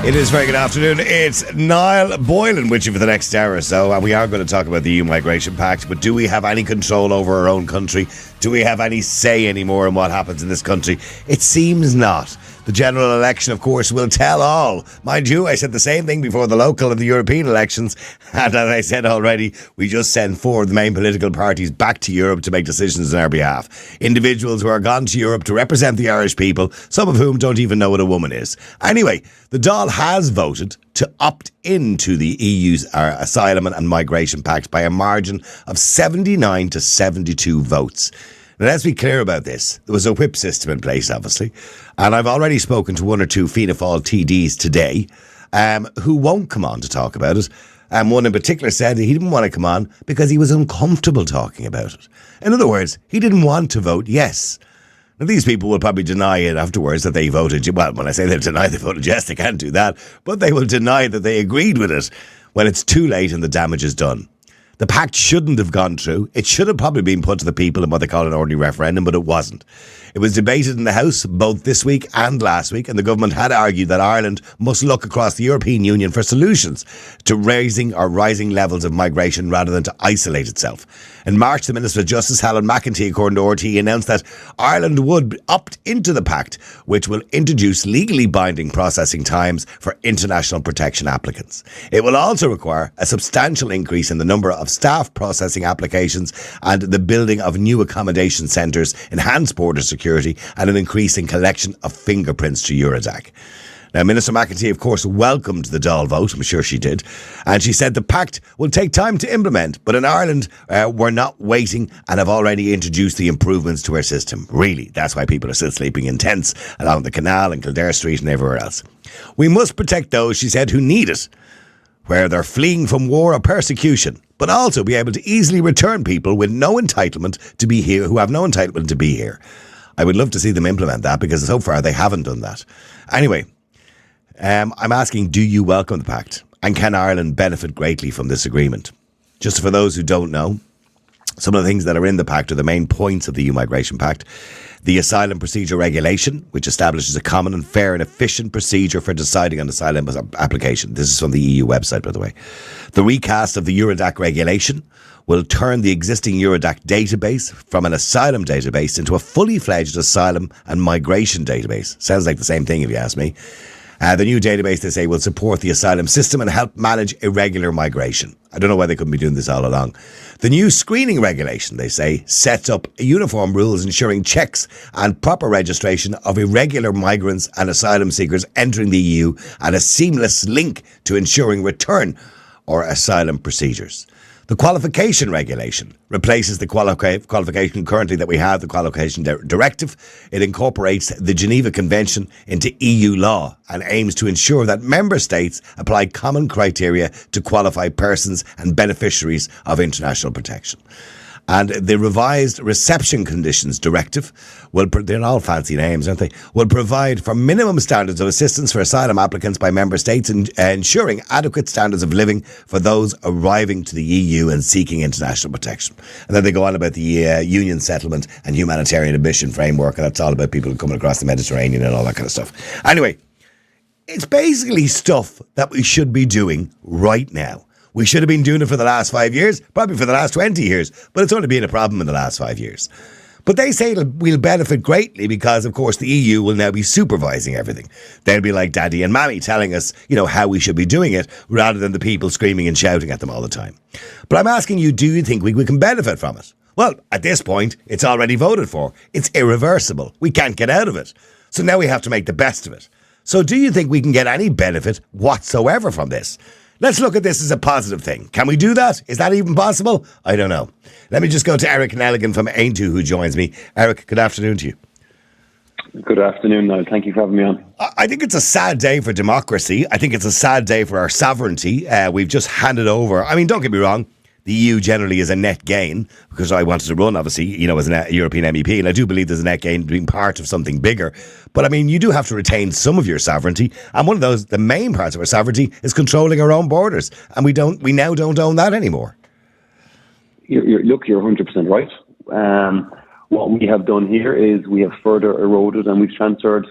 It is very good afternoon. It's Niall Boylan with you for the next hour or so, and we are going to talk about the EU Migration Pact, but do we have any control over our own country? Do we have any say anymore in what happens in this country? It seems not. The general election, of course, will tell all. Mind you, I said the same thing before the local and the European elections, and as I said already, we just send four of the main political parties back to Europe to make decisions on our behalf. Individuals who are gone to Europe to represent the Irish people, some of whom don't even know what a woman is. Anyway, the Dáil has voted to opt into the EU's Asylum and Migration Pact by a margin of 79 to 72 votes. Now, let's be clear about this. There was a whip system in place, obviously, and I've already spoken to one or two Fianna Fáil TDs today who won't come on to talk about it. One in particular said he didn't want to come on because he was uncomfortable talking about it. In other words, he didn't want to vote yes. Now, these people will probably deny it afterwards that they voted. Well, when I say they deny they voted yes, they can't do that. But they will deny that they agreed with it when it's too late and the damage is done. The pact shouldn't have gone through. It should have probably been put to the people in what they call an ordinary referendum, but it wasn't. It was debated in the House both this week and last week, and the government had argued that Ireland must look across the European Union for solutions to raising or rising levels of migration rather than to isolate itself. In March, the Minister of Justice, Helen McEntee, according to RT, announced that Ireland would opt into the pact, which will introduce legally binding processing times for international protection applicants. It will also require a substantial increase in the number of staff processing applications and the building of new accommodation centres, enhanced border security and an increase in collection of fingerprints to Eurodac. Now, Minister McEntee, of course, welcomed the Dáil vote. I'm sure she did. And she said the pact will take time to implement. But in Ireland, we're not waiting and have already introduced the improvements to our system. Really, that's why people are still sleeping in tents along the canal and Kildare Street and everywhere else. We must protect those, she said, who need it, where they're fleeing from war or persecution, but also be able to easily return people with no entitlement to be here, who have no entitlement to be here. I would love to see them implement that because so far they haven't done that. Anyway, I'm asking, do you welcome the pact? And can Ireland benefit greatly from this agreement? Just for those who don't know, some of the things that are in the pact are the main points of the EU Migration Pact. The Asylum Procedure Regulation, which establishes a common and fair and efficient procedure for deciding on asylum application. This is from the EU website, by the way. The recast of the Eurodac Regulation will turn the existing Eurodac database from an asylum database into a fully fledged asylum and migration database. Sounds like the same thing if you ask me. The new database, they say, will support the asylum system and help manage irregular migration. I don't know why they couldn't be doing this all along. The new screening regulation, they say, sets up uniform rules ensuring checks and proper registration of irregular migrants and asylum seekers entering the EU and a seamless link to ensuring return or asylum procedures. The qualification regulation replaces the qualification currently that we have, the qualification directive. It incorporates the Geneva Convention into EU law and aims to ensure that member states apply common criteria to qualify persons and beneficiaries of international protection. And the revised reception conditions directive they're all fancy names, aren't they? Will provide for minimum standards of assistance for asylum applicants by member states and ensuring adequate standards of living for those arriving to the EU and seeking international protection. And then they go on about the Union Settlement and Humanitarian Admission Framework, and that's all about people coming across the Mediterranean and all that kind of stuff. Anyway, it's basically stuff that we should be doing right now. We should have been doing it for the last 5 years, probably for the last 20 years, but it's only been a problem in the last 5 years. But they say we'll benefit greatly because, of course, the EU will now be supervising everything. They'll be like daddy and mommy telling us, how we should be doing it rather than the people screaming and shouting at them all the time. But I'm asking you, do you think we can benefit from it? Well, at this point, it's already voted for. It's irreversible. We can't get out of it. So now we have to make the best of it. So do you think we can get any benefit whatsoever from this? Let's look at this as a positive thing. Can we do that? Is that even possible? I don't know. Let me just go to Eric Nelligan from Aintu, who joins me. Eric, good afternoon to you. Good afternoon, Niall. Thank you for having me on. I think it's a sad day for democracy. I think it's a sad day for our sovereignty. We've just handed over. I mean, don't get me wrong. The EU generally is a net gain because I wanted to run, obviously, as a European MEP, and I do believe there's a net gain being part of something bigger. But I mean, you do have to retain some of your sovereignty, and one of those, the main parts of our sovereignty, is controlling our own borders, and we now don't own that anymore. You're 100% right. What we have done here is we have further eroded and we've transferred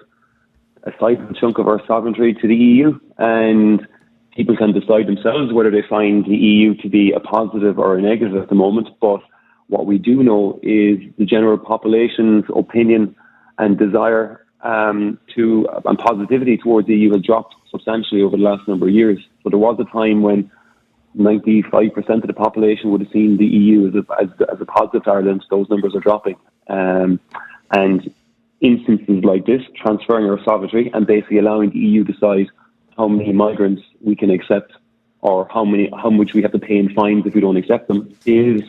a sizable chunk of our sovereignty to the EU, and people can decide themselves whether they find the EU to be a positive or a negative at the moment. But what we do know is the general population's opinion and desire and positivity towards the EU has dropped substantially over the last number of years. So there was a time when 95% of the population would have seen the EU as a positive to Ireland. Those numbers are dropping. And instances like this, transferring our sovereignty and basically allowing the EU to decide how many migrants we can accept or how much we have to pay in fines if we don't accept them, is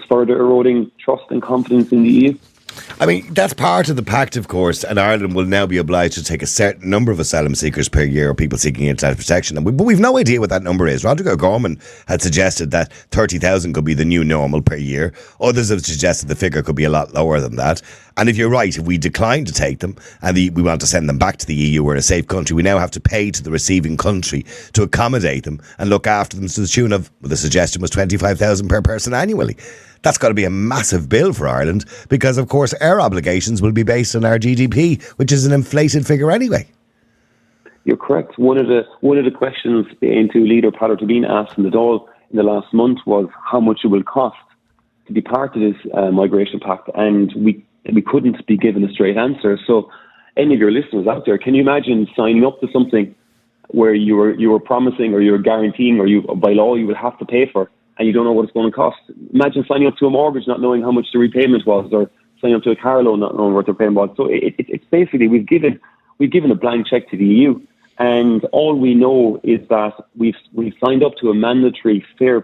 further eroding trust and confidence in the EU. I mean, that's part of the pact, of course, and Ireland will now be obliged to take a certain number of asylum seekers per year, or people seeking international protection. But we've no idea what that number is. Roderick O'Gorman had suggested that 30,000 could be the new normal per year. Others have suggested the figure could be a lot lower than that. And if you're right, if we decline to take them and we want to send them back to the EU or a safe country, we now have to pay to the receiving country to accommodate them and look after them to the tune of, the suggestion was 25,000 per person annually. That's got to be a massive bill for Ireland because, of course, our obligations will be based on our GDP, which is an inflated figure anyway. You're correct. One of the questions into Leader Peadar Tóibín asked in the Dáil in the last month was how much it will cost to be part of this migration pact, and we couldn't be given a straight answer. So, any of your listeners out there, can you imagine signing up to something where you were promising or you were guaranteeing or by law you will have to pay for, and you don't know what it's going to cost? Imagine signing up to a mortgage not knowing how much the repayment was, or signing up to a car loan not knowing what the payment was. So it's basically we've given a blank check to the EU, and all we know is that we've signed up to a mandatory fair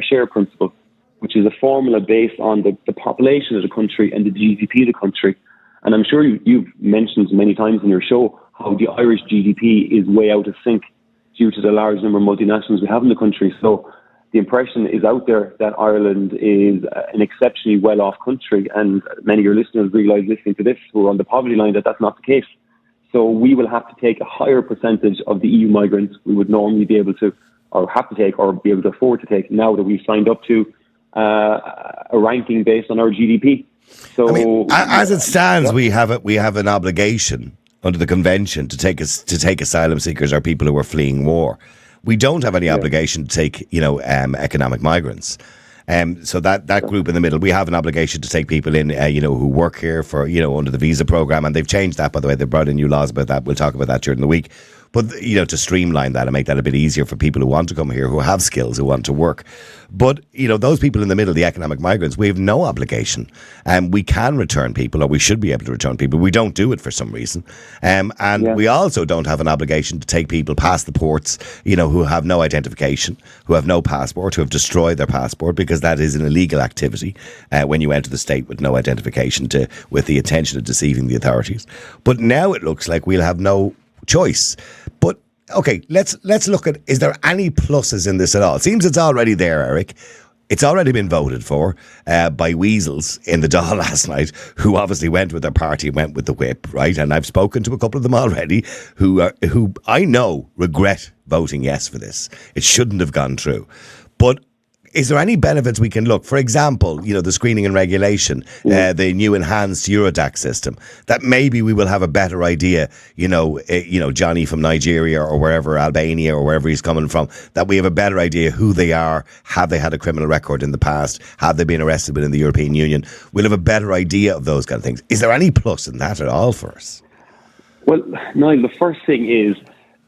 share principle, which is a formula based on the population of the country and the GDP of the country. And I'm sure you've mentioned many times in your show how the Irish GDP is way out of sync due to the large number of multinationals we have in the country. So the impression is out there that Ireland is an exceptionally well-off country, and many of your listeners realise listening to this who are on the poverty line that that's not the case. So we will have to take a higher percentage of the EU migrants we would normally be able to, or have to take, or be able to afford to take, now that we've signed up to a ranking based on our GDP. So, I mean, as it stands, we have an obligation under the convention to take asylum seekers or people who are fleeing war. We don't have any obligation to take, economic migrants. So that group in the middle, we have an obligation to take people in, who work here for, under the visa program, and they've changed that, by the way. They've brought in new laws about that. We'll talk about that during the week. But, to streamline that and make that a bit easier for people who want to come here, who have skills, who want to work. But, those people in the middle, the economic migrants, we have no obligation. We can return people, or we should be able to return people. We don't do it for some reason. We also don't have an obligation to take people past the ports, who have no identification, who have no passport, who have destroyed their passport, because that is an illegal activity when you enter the state with no identification with the intention of deceiving the authorities. But now it looks like we'll have no choice. But okay, let's look at, is there any pluses in this at all? It seems it's already there, Eric. It's already been voted for by weasels in the Dáil last night, who obviously went with their party and went with the whip, right? And I've spoken to a couple of them already who I know regret voting yes for this. It shouldn't have gone through. But is there any benefits we can look? For example, the screening and regulation, the new enhanced Eurodac system, that maybe we will have a better idea, Johnny from Nigeria or wherever, Albania or wherever he's coming from, that we have a better idea who they are. Have they had a criminal record in the past? Have they been arrested within the European Union? We'll have a better idea of those kind of things. Is there any plus in that at all for us? Well, Niall, the first thing is,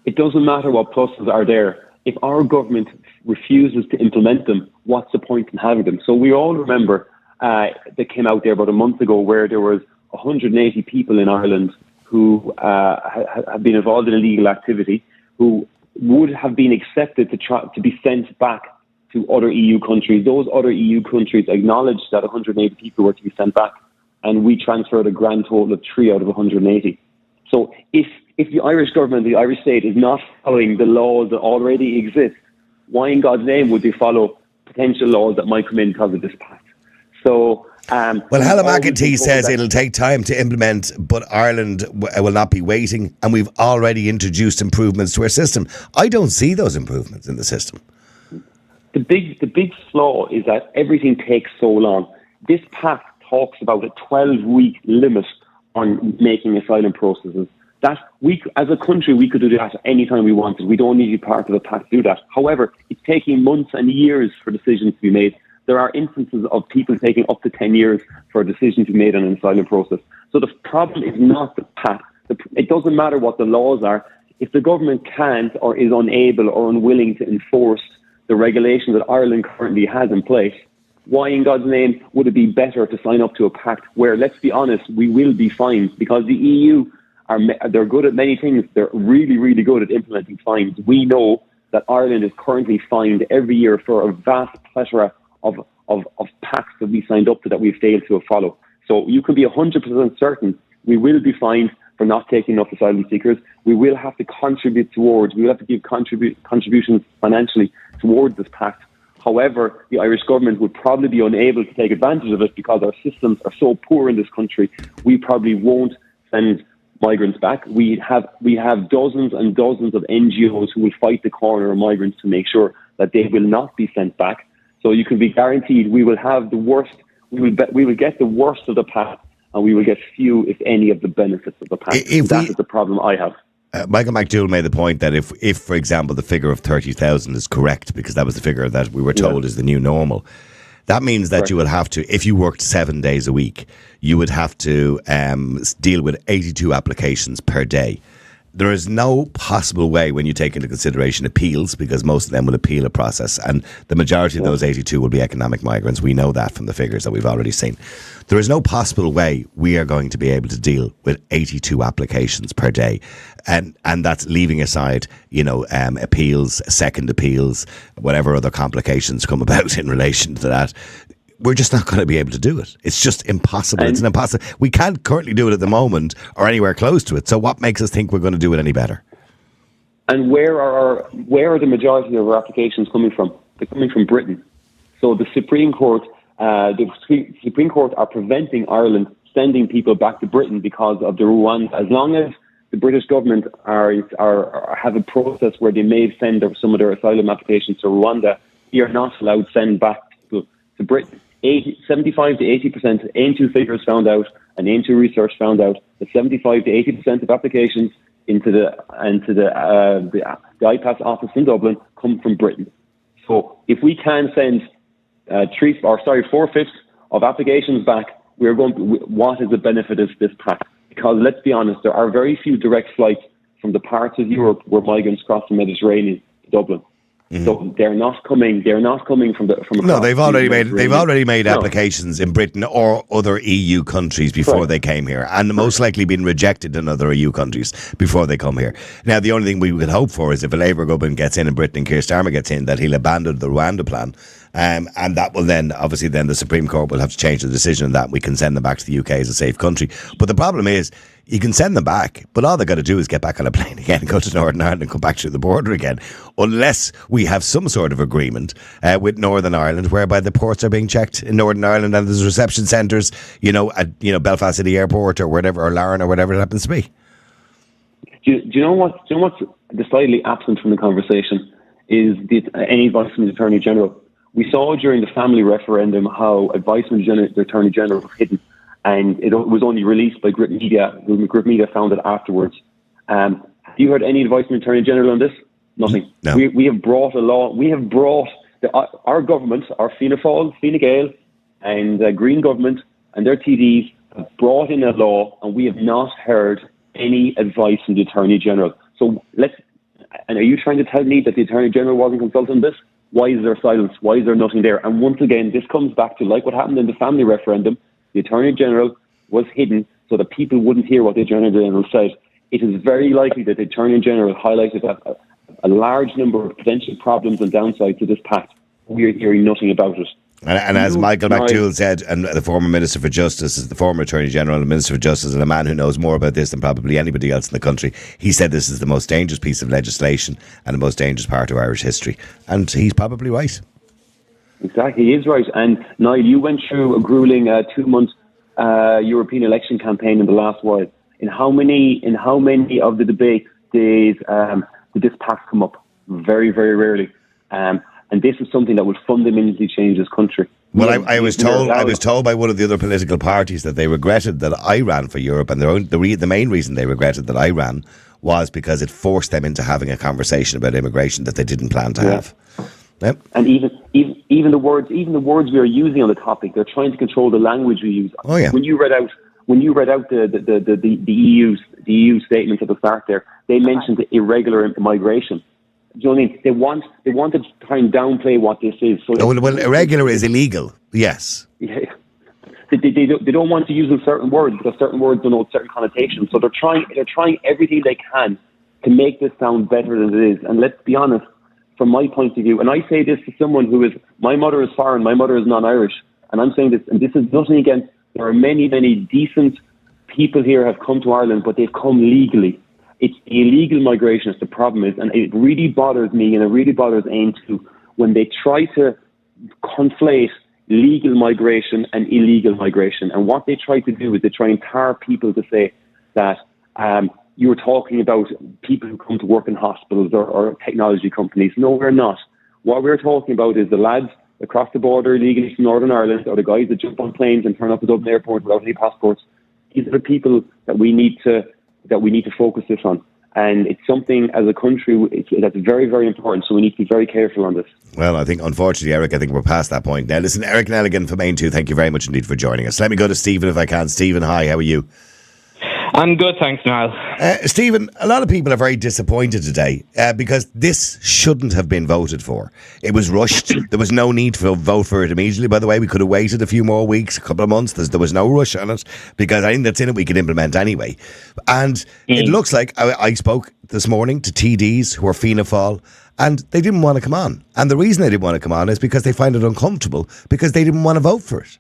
it doesn't matter what pluses are there. If our government refuses to implement them, what's the point in having them? So we all remember that came out there about a month ago where there was 180 people in Ireland who have been involved in illegal activity, who would have been accepted to be sent back to other EU countries. Those other EU countries acknowledged that 180 people were to be sent back, and we transferred a grand total of 3 out of 180. So if the Irish government, the Irish state, is not following the laws that already exist, why in God's name would they follow potential laws that might come in because of this pact? So, well, Helen McEntee says it'll take time to implement, but Ireland will not be waiting, and we've already introduced improvements to our system. I don't see those improvements in the system. The big flaw is that everything takes so long. This pact talks about a 12-week limit on making asylum processes. That we, as a country, we could do that anytime we wanted. We don't need to be part of a pact to do that. However, it's taking months and years for decisions to be made. There are instances of people taking up to 10 years for a decision to be made on an asylum process. So the problem is not the pact. It doesn't matter what the laws are. If the government can't or is unable or unwilling to enforce the regulations that Ireland currently has in place, why in God's name would it be better to sign up to a pact where, let's be honest, we will be fined? Because the EU, they're good at many things. They're really, really good at implementing fines. We know that Ireland is currently fined every year for a vast plethora of pacts that we signed up to that we failed to follow. So you can be 100% certain we will be fined for not taking enough asylum seekers. We will have to contribute towards, we will have to give contributions financially towards this pact. However, the Irish government would probably be unable to take advantage of it because our systems are so poor in this country. We probably won't send migrants back. We have dozens and dozens of NGOs who will fight the corner of migrants to make sure that they will not be sent back. So you can be guaranteed we will have the worst. We will get the worst of the pact, and we will get few, if any, of the benefits of the pact. That is the problem I have. Michael McDougall made the point that if, for example, the figure of 30,000 is correct, because that was the figure that we were told is the new normal, that means that you will have to, if you worked 7 days a week, you would have to deal with 82 applications per day. There is no possible way, when you take into consideration appeals, because most of them will appeal a process, and the majority of those 82 will be economic migrants. We know that from the figures that we've already seen. There is no possible way we are going to be able to deal with 82 applications per day. And that's leaving aside, appeals, second appeals, whatever other complications come about in relation to that. We're just not going to be able to do it. It's just impossible. It's an impossible. We can't currently do it at the moment or anywhere close to it. So what makes us think we're going to do it any better? And where are the majority of our applications coming from? They're coming from Britain. So the Supreme Court are preventing Ireland sending people back to Britain because of the Rwanda. As long as the British government have a process where they may send some of their asylum applications to Rwanda, they are not allowed to send back people to Britain. 75 to 80%, AIM2 figures found out, and AIM2 research found out that 75 to 80% of applications into the IPAS office in Dublin come from Britain. So if we can send 4/5 of applications back, what is the benefit of this pact? Because let's be honest, there are very few direct flights from the parts of Europe where migrants cross the Mediterranean to Dublin. Mm-hmm. So they're not coming from No, they've already made applications in Britain or other EU countries before they came here, and most likely been rejected in other EU countries before they come here. Now, the only thing we could hope for is if a Labour government gets in Britain and Keir Starmer gets in, that he'll abandon the Rwanda plan. And that will then, obviously, then the Supreme Court will have to change the decision on that. We can send them back to the UK as a safe country. But the problem is, you can send them back, but all they've got to do is get back on a plane again, go to Northern Ireland and come back through the border again, unless we have some sort of agreement with Northern Ireland whereby the ports are being checked in Northern Ireland and there's reception centres, at Belfast City Airport or whatever, or Larne or whatever it happens to be. Do you know what's decidedly absent from the conversation is any advice from the Attorney General. We saw during the family referendum how advice from the Attorney General was hidden, and it was only released by Grit Media. Grit Media found it afterwards. Have you heard any advice from the Attorney General on this? Nothing. No. We have brought a law. We have brought our government, our Fianna Fáil, Fine Gael, and Green government and their TDs have brought in a law, and we have not heard any advice from the Attorney General. So and are you trying to tell me that the Attorney General wasn't consulted on this? Why is there silence? Why is there nothing there? And once again, this comes back to like what happened in the family referendum. The Attorney General was hidden so that people wouldn't hear what the Attorney General said. It is very likely that the Attorney General highlighted a large number of potential problems and downsides to this pact. We are hearing nothing about it. And as Michael McDougall said, and the former Minister for Justice, is the former Attorney General and Minister for Justice, and a man who knows more about this than probably anybody else in the country, he said this is the most dangerous piece of legislation and the most dangerous part of Irish history. And he's probably right. Exactly, he is right. And Niall, you went through a grueling 2-month European election campaign in the last while. In how many of the debate did this pact come up? Very, very rarely. And this is something that would fundamentally change this country. Well, I was told by one of the other political parties that they regretted that I ran for Europe, and the main reason they regretted that I ran was because it forced them into having a conversation about immigration that they didn't plan to have. Yep. And even the words we are using on the topic, they're trying to control the language we use. Oh yeah. When you read out the EU statements at the start there, they mentioned the irregular migration. Do you know what I mean? They want to try and downplay what this is. So well, irregular is illegal. Yes. Yeah. They don't want to use certain words because certain words denote certain connotations. So they're trying everything they can to make this sound better than it is. And let's be honest, from my point of view, and I say this to someone who is, my mother is foreign, my mother is non-Irish, and I'm saying this, and this is nothing against, there are many, many decent people here have come to Ireland, but they've come legally. It's the illegal migration is the problem is, and it really bothers me, and it really bothers Aim too, when they try to conflate legal migration and illegal migration. And what they try to do is they try and tar people to say that you were talking about people who come to work in hospitals or technology companies. No, we're not. What we're talking about is the lads across the border illegally from Northern Ireland, or the guys that jump on planes and turn up at Dublin Airport without any passports. These are the people that we need to focus this on. And it's something as a country that's very, very important. So we need to be very careful on this. Well, I think, unfortunately, Eric, I think we're past that point now. Listen, Eric Nelligan from Main 2, thank you very much indeed for joining us. Let me go to Stephen if I can. Stephen, hi, how are you? I'm good, thanks, Niall. Stephen, a lot of people are very disappointed today because this shouldn't have been voted for. It was rushed. There was no need to vote for it immediately. By the way, we could have waited a few more weeks, a couple of months. There was no rush on it because I think that's in it we could implement anyway. And it looks like I spoke this morning to TDs who are Fianna Fáil, and they didn't want to come on. And the reason they didn't want to come on is because they find it uncomfortable because they didn't want to vote for it.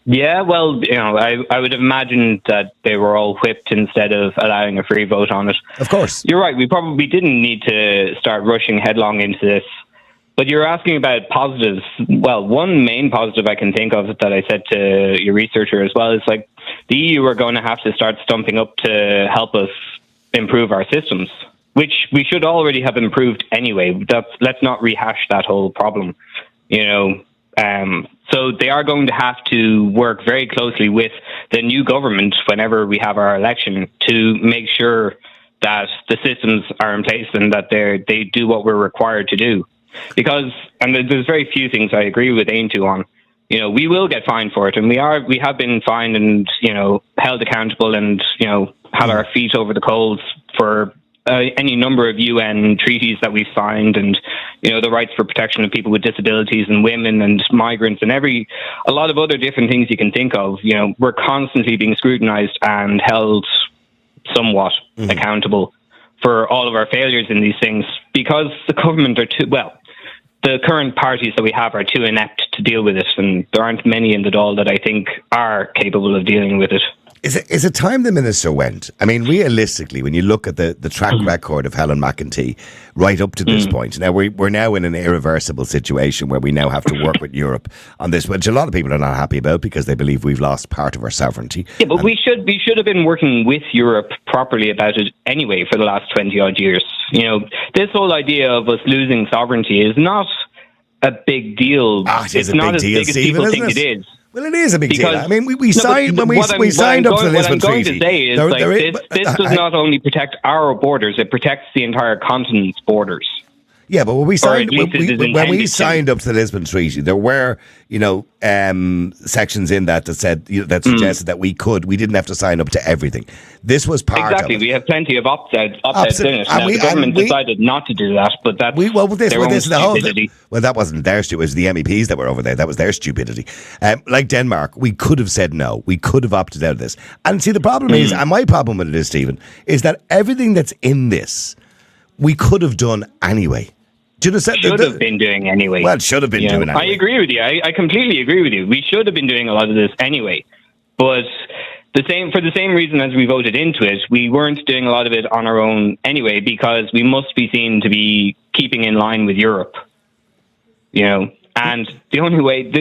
Yeah, well, I would imagine that they were all whipped instead of allowing a free vote on it. Of course. You're right, we probably didn't need to start rushing headlong into this. But you're asking about positives. Well, one main positive I can think of that I said to your researcher as well is like the EU are going to have to start stumping up to help us improve our systems, which we should already have improved anyway. Let's not rehash that whole problem, So they are going to have to work very closely with the new government whenever we have our election to make sure that the systems are in place and that they do what we're required to do. Because, and there's very few things I agree with Aintu on. We will get fined for it, and we have been fined and held accountable and had our feet over the coals for any number of UN treaties that we've signed, and the rights for protection of people with disabilities and women and migrants and a lot of other different things you can think of. We're constantly being scrutinized and held somewhat accountable for all of our failures in these things because the government are the current parties that we have are too inept to deal with it, and there aren't many in the Dáil that I think are capable of dealing with it. Is it time the minister went? I mean, realistically, when you look at the track record of Helen McEntee right up to this point, now we're now in an irreversible situation where we now have to work with Europe on this, which a lot of people are not happy about because they believe we've lost part of our sovereignty. Yeah, but we should have been working with Europe properly about it anyway for the last 20 odd years. This whole idea of us losing sovereignty is not a big deal. It's not as big as people think it is. Well, it is a big deal. I mean, we signed up to the Lisbon Treaty. What I'm going to say is this does not only protect our borders, it protects the entire continent's borders. Yeah, but when we signed up to the Lisbon Treaty, there were, sections in that said that suggested that we didn't have to sign up to everything. This was part of it. We have plenty of opt-outs in it. Now, the government decided not to do that, but that's their own stupidity. Well, that wasn't their stupidity. It was the MEPs that were over there. That was their stupidity. Like Denmark, we could have said no. We could have opted out of this. And see, the problem is, and my problem with it is, Stephen, is that everything that's in this, we could have done anyway. Do you understand? Should have been doing anyway. Well, should have been doing anyway. I agree with you. I completely agree with you. We should have been doing a lot of this anyway. But for the same reason as we voted into it, we weren't doing a lot of it on our own anyway, because we must be seen to be keeping in line with Europe. And the only way,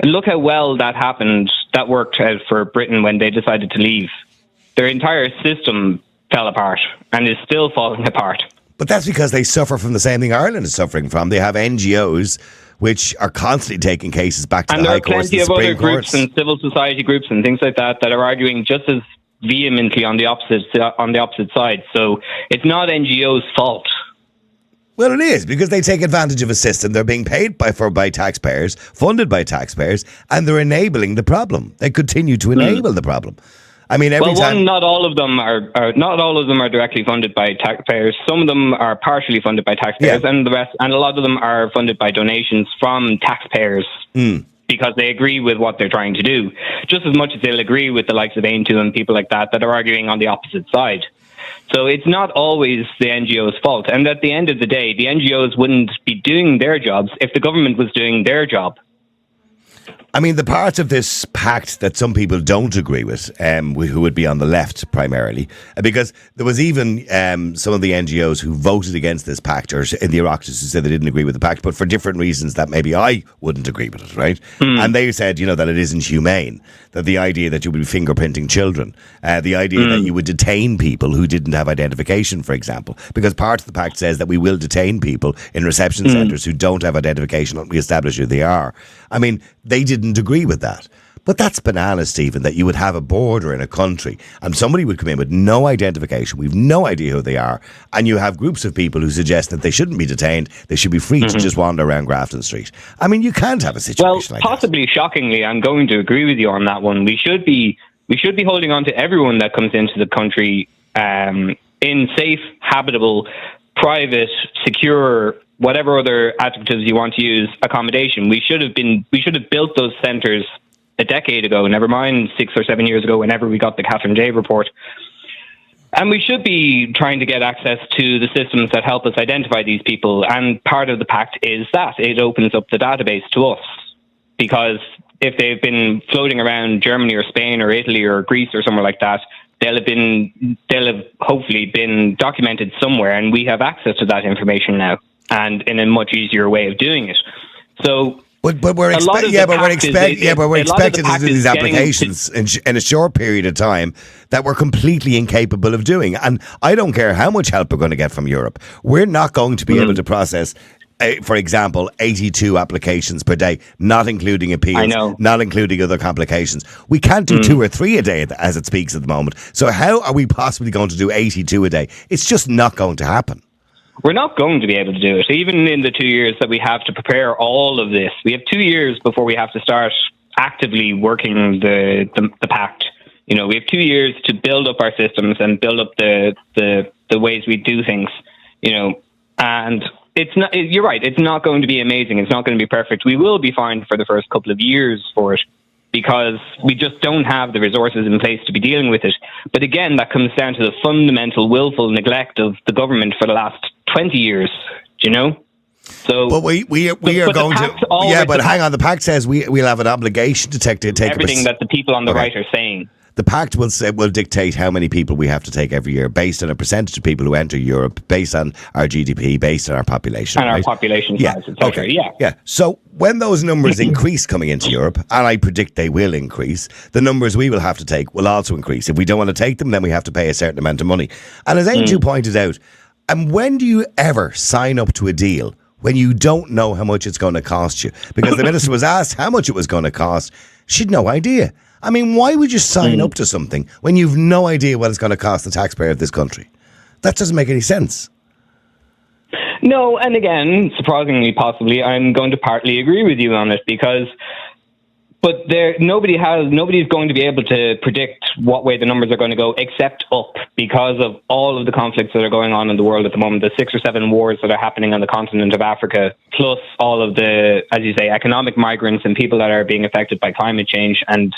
look how well that happened. That worked out for Britain when they decided to leave. Their entire system fell apart and is still falling apart. But that's because they suffer from the same thing Ireland is suffering from. They have NGOs which are constantly taking cases back to the High Courts and the Supreme Courts. And there are plenty of other groups and civil society groups and things like that are arguing just as vehemently on the opposite side. So it's not NGOs' fault. Well, it is, because they take advantage of a system. They're being paid by taxpayers, funded by taxpayers, and they're enabling the problem. They continue to enable the problem. I mean, not all of them are directly funded by taxpayers. Some of them are partially funded by taxpayers, and a lot of them are funded by donations from taxpayers because they agree with what they're trying to do, just as much as they'll agree with the likes of Aintu and people like that are arguing on the opposite side. So it's not always the NGO's fault. And at the end of the day, the NGOs wouldn't be doing their jobs if the government was doing their job. I mean, the parts of this pact that some people don't agree with, who would be on the left primarily, because there was even some of the NGOs who voted against this pact, or in the Oireachtas who said they didn't agree with the pact, but for different reasons that maybe I wouldn't agree with it, right? And they said, that it isn't humane, that the idea that you would be fingerprinting children, the idea that you would detain people who didn't have identification, for example, because part of the pact says that we will detain people in reception centres who don't have identification until we establish who they are. I mean, they didn't agree with that. But that's bananas, Stephen, that you would have a border in a country and somebody would come in with no identification. We've no idea who they are. And you have groups of people who suggest that they shouldn't be detained. They should be free to just wander around Grafton Street. I mean, you can't have a situation like that. Well, possibly shockingly, I'm going to agree with you on that one. We should be holding on to everyone that comes into the country in safe, habitable, private, secure, whatever other adjectives you want to use, accommodation. We should have built those centres a decade ago, never mind 6 or 7 years ago, whenever we got the Catherine Day report. And we should be trying to get access to the systems that help us identify these people. And part of the pact is that it opens up the database to us. Because if they've been floating around Germany or Spain or Italy or Greece or somewhere like that, they'll have hopefully been documented somewhere, and we have access to that information now, and in a much easier way of doing it. So, but we're expecting to do these applications in a short period of time that we're completely incapable of doing. And I don't care how much help we're going to get from Europe. We're not going to be able to process, for example, 82 applications per day, not including appeals, not including other complications. We can't do 2 or 3 a day as it speaks at the moment. So how are we possibly going to do 82 a day? It's just not going to happen. We're not going to be able to do it. Even in the 2 years that we have to prepare all of this, we have 2 years before we have to start actively working the pact. We have 2 years to build up our systems and build up the ways we do things. And it's not. You're right. It's not going to be amazing. It's not going to be perfect. We will be fine for the first couple of years for it, because we just don't have the resources in place to be dealing with it. But again, that comes down to the fundamental willful neglect of the government for the last 20 years, So, but we are going to. Yeah, but hang on. The pact says we'll have an obligation to take everything that the people on the right are saying. The pact will dictate how many people we have to take every year, based on a percentage of people who enter Europe, based on our GDP, based on our population, and our population size, etc. Okay. Yeah. So when those numbers increase coming into Europe, and I predict they will increase, the numbers we will have to take will also increase. If we don't want to take them, then we have to pay a certain amount of money. And as Andrew pointed out, and when do you ever sign up to a deal when you don't know how much it's going to cost you? Because the minister was asked how much it was going to cost. She'd no idea. I mean, why would you sign up to something when you've no idea what it's going to cost the taxpayer of this country? That doesn't make any sense. No, and again, surprisingly, possibly, I'm going to partly agree with you on it, but nobody's going to be able to predict what way the numbers are going to go except up, because of all of the conflicts that are going on in the world at the moment, the 6 or 7 wars that are happening on the continent of Africa, plus all of the, as you say, economic migrants and people that are being affected by climate change, and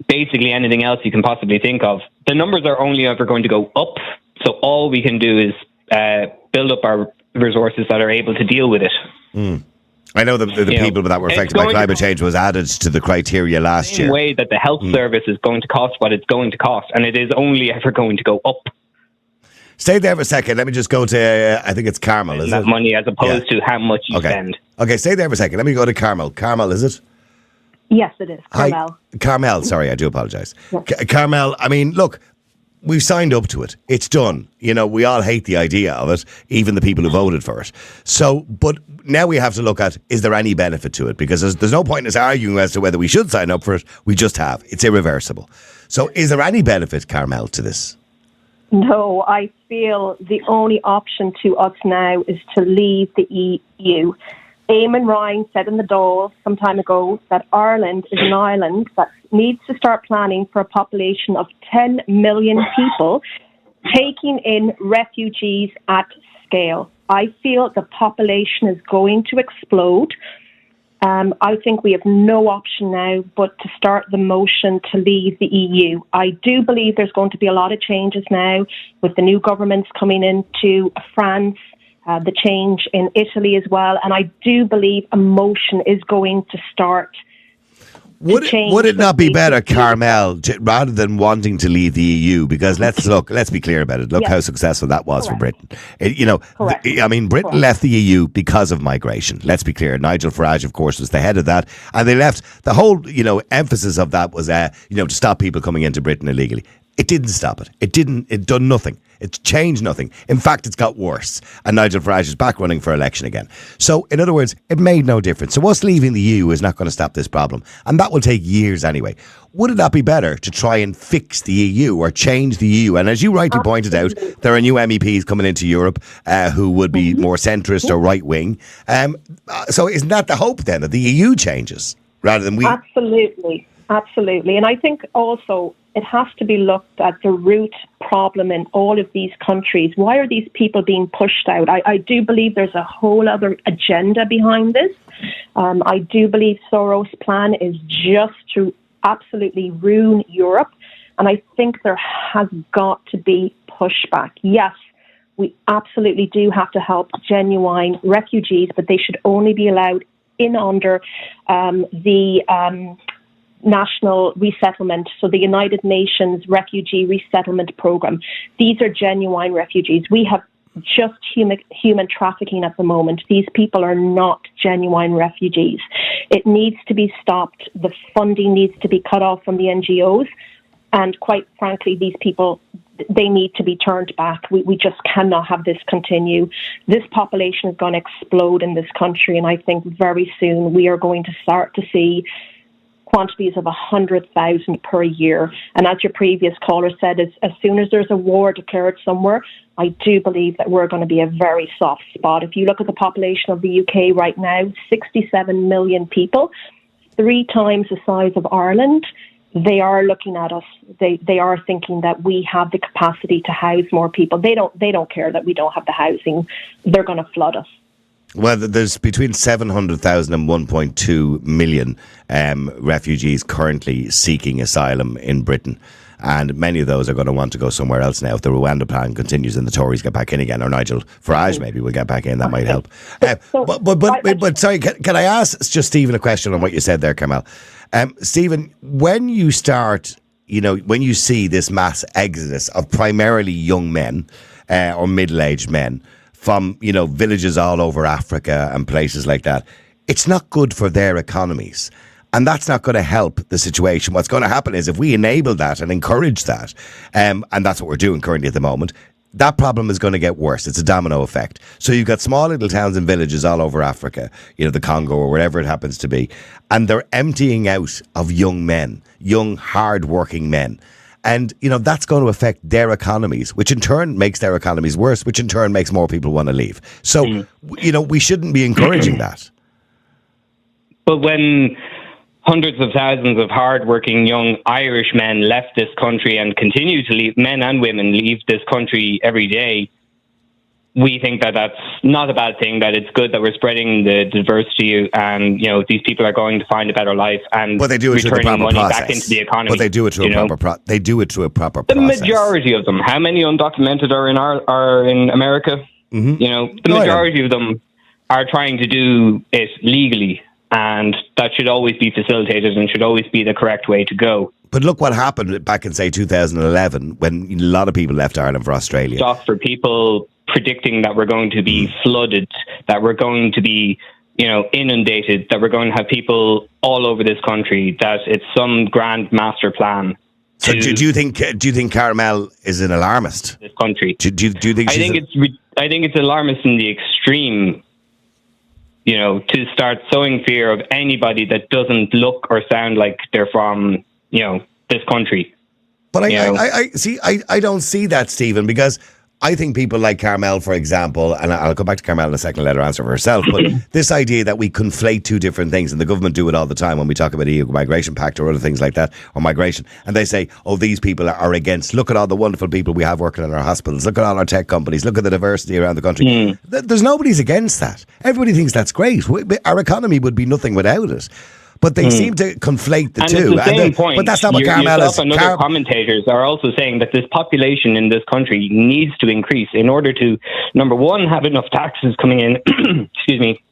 basically anything else you can possibly think of. The numbers are only ever going to go up. So all we can do is build up our resources that are able to deal with it. I know the people that were affected by climate change was added to the criteria last year. In the same way that the health service is going to cost what it's going to cost, and it is only ever going to go up. Stay there for a second. Let me just go to, I think it's Carmel, is it? Money as opposed to how much you spend. Okay, stay there for a second. Let me go to Carmel. Carmel, is it? Yes, it is. Carmel. Hi. Carmel, sorry, I do apologise. Yeah. Carmel, I mean, look, we've signed up to it. It's done. You know, we all hate the idea of it, even the people who voted for it. So, but now we have to look at, is there any benefit to it? Because there's no point in us arguing as to whether we should sign up for it. We just have. It's irreversible. So is there any benefit, Carmel, to this? No, I feel the only option to us now is to leave the EU. Eamon Ryan said in the Dáil some time ago that Ireland is an island that needs to start planning for a population of 10 million people, taking in refugees at scale. I feel the population is going to explode. I think we have no option now but to start the motion to leave the EU. I do believe there's going to be a lot of changes now with the new governments coming into France, the change in Italy as well. And I do believe a motion is going to start. Would it not be better, Carmel, rather than wanting to leave the EU? Because let's be clear about it. Look how successful that was for Britain. Britain left the EU because of migration. Let's be clear. Nigel Farage, of course, was the head of that. And they left, the whole, emphasis of that was, to stop people coming into Britain illegally. It didn't stop it. It done nothing. It's changed nothing. In fact, it's got worse. And Nigel Farage is back running for election again. So, in other words, it made no difference. So us leaving the EU is not going to stop this problem. And that will take years anyway. Would it not be better to try and fix the EU or change the EU? And as you rightly pointed out, there are new MEPs coming into Europe who would be more centrist or right-wing. So isn't that the hope then, that the EU changes rather than we? Absolutely. And I think also it has to be looked at the root problem in all of these countries. Why are these people being pushed out? I do believe there's a whole other agenda behind this. I do believe Soros' plan is just to absolutely ruin Europe. And I think there has got to be pushback. Yes, we absolutely do have to help genuine refugees, but they should only be allowed in under the national resettlement, so the United Nations Refugee Resettlement Program. These are genuine refugees. We have just human trafficking at the moment. These people are not genuine refugees. It needs to be stopped. The funding needs to be cut off from the NGOs. And quite frankly, these people, they need to be turned back. We just cannot have this continue. This population is going to explode in this country. And I think very soon we are going to start to see quantities of 100,000 per year. And as your previous caller said, as soon as there's a war declared somewhere, I do believe that we're going to be a very soft spot. If you look at the population of the UK right now, 67 million people, 3 times the size of Ireland. They are looking at us. They are thinking that we have the capacity to house more people. They don't care that we don't have the housing. They're going to flood us. Well, there's between 700,000 and 1.2 million refugees currently seeking asylum in Britain. And many of those are going to want to go somewhere else now if the Rwanda plan continues and the Tories get back in again, or Nigel Farage maybe will get back in. That might help. But sorry, can I ask just Stephen a question on what you said there, Carmel? Stephen, when you start, when you see this mass exodus of primarily young men or middle-aged men from, villages all over Africa and places like that, it's not good for their economies. And that's not going to help the situation. What's going to happen is if we enable that and encourage that, and that's what we're doing currently at the moment, that problem is going to get worse. It's a domino effect. So you've got small little towns and villages all over Africa, the Congo or wherever it happens to be, and they're emptying out of young men, young, hard-working men. And, that's going to affect their economies, which in turn makes their economies worse, which in turn makes more people want to leave. So, we shouldn't be encouraging that. But when hundreds of thousands of hard-working young Irish men left this country and continue to leave, men and women leave this country every day, we think that that's not a bad thing, that it's good that we're spreading the diversity and, these people are going to find a better life and they do it returning money back into the economy. But they do it through a proper the process. The majority of them, how many undocumented are in America? Mm-hmm. The majority of them are trying to do it legally, and that should always be facilitated and should always be the correct way to go. But look what happened back in, say, 2011 when a lot of people left Ireland for Australia. Stop for people predicting that we're going to be flooded, that we're going to be, inundated, that we're going to have people all over this country, that it's some grand master plan. So do you think Carmel is an alarmist? This country. Do you think? I think it's alarmist in the extreme. To start sowing fear of anybody that doesn't look or sound like they're from this country. But I don't see that, Stephen, because I think people like Carmel, for example, and I'll come back to Carmel in a second, let her answer for herself, but this idea that we conflate two different things, and the government do it all the time when we talk about EU Migration Pact or other things like that, or migration, and they say, oh, these people are against, look at all the wonderful people we have working in our hospitals, look at all our tech companies, look at the diversity around the country. There's nobody's against that. Everybody thinks that's great. Our economy would be nothing without it. But they seem to conflate the two. At the same point, but that's not what Carmel is. And other commentators are also saying that this population in this country needs to increase in order to, number one, have enough taxes coming in, excuse me,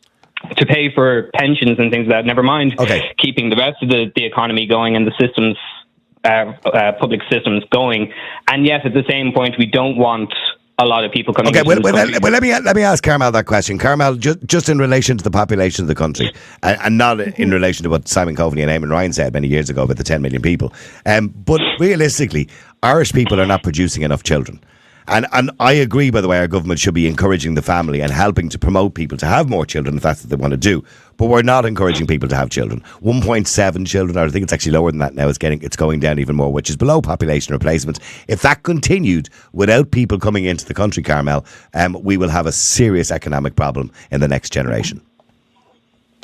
to pay for pensions and things like that. Never mind keeping the rest of the economy going and the systems, public systems going. And yet, at the same point, we don't want a lot of people coming. Okay, let me ask Carmel that question. Carmel, just in relation to the population of the country, and not in relation to what Simon Coveney and Eamon Ryan said many years ago about the 10 million people. But realistically, Irish people are not producing enough children. And I agree, by the way, our government should be encouraging the family and helping to promote people to have more children if that's what they want to do. But we're not encouraging people to have children. 1.7 children, or I think it's actually lower than that now. It's going down even more, which is below population replacement. If that continued without people coming into the country, Carmel, we will have a serious economic problem in the next generation.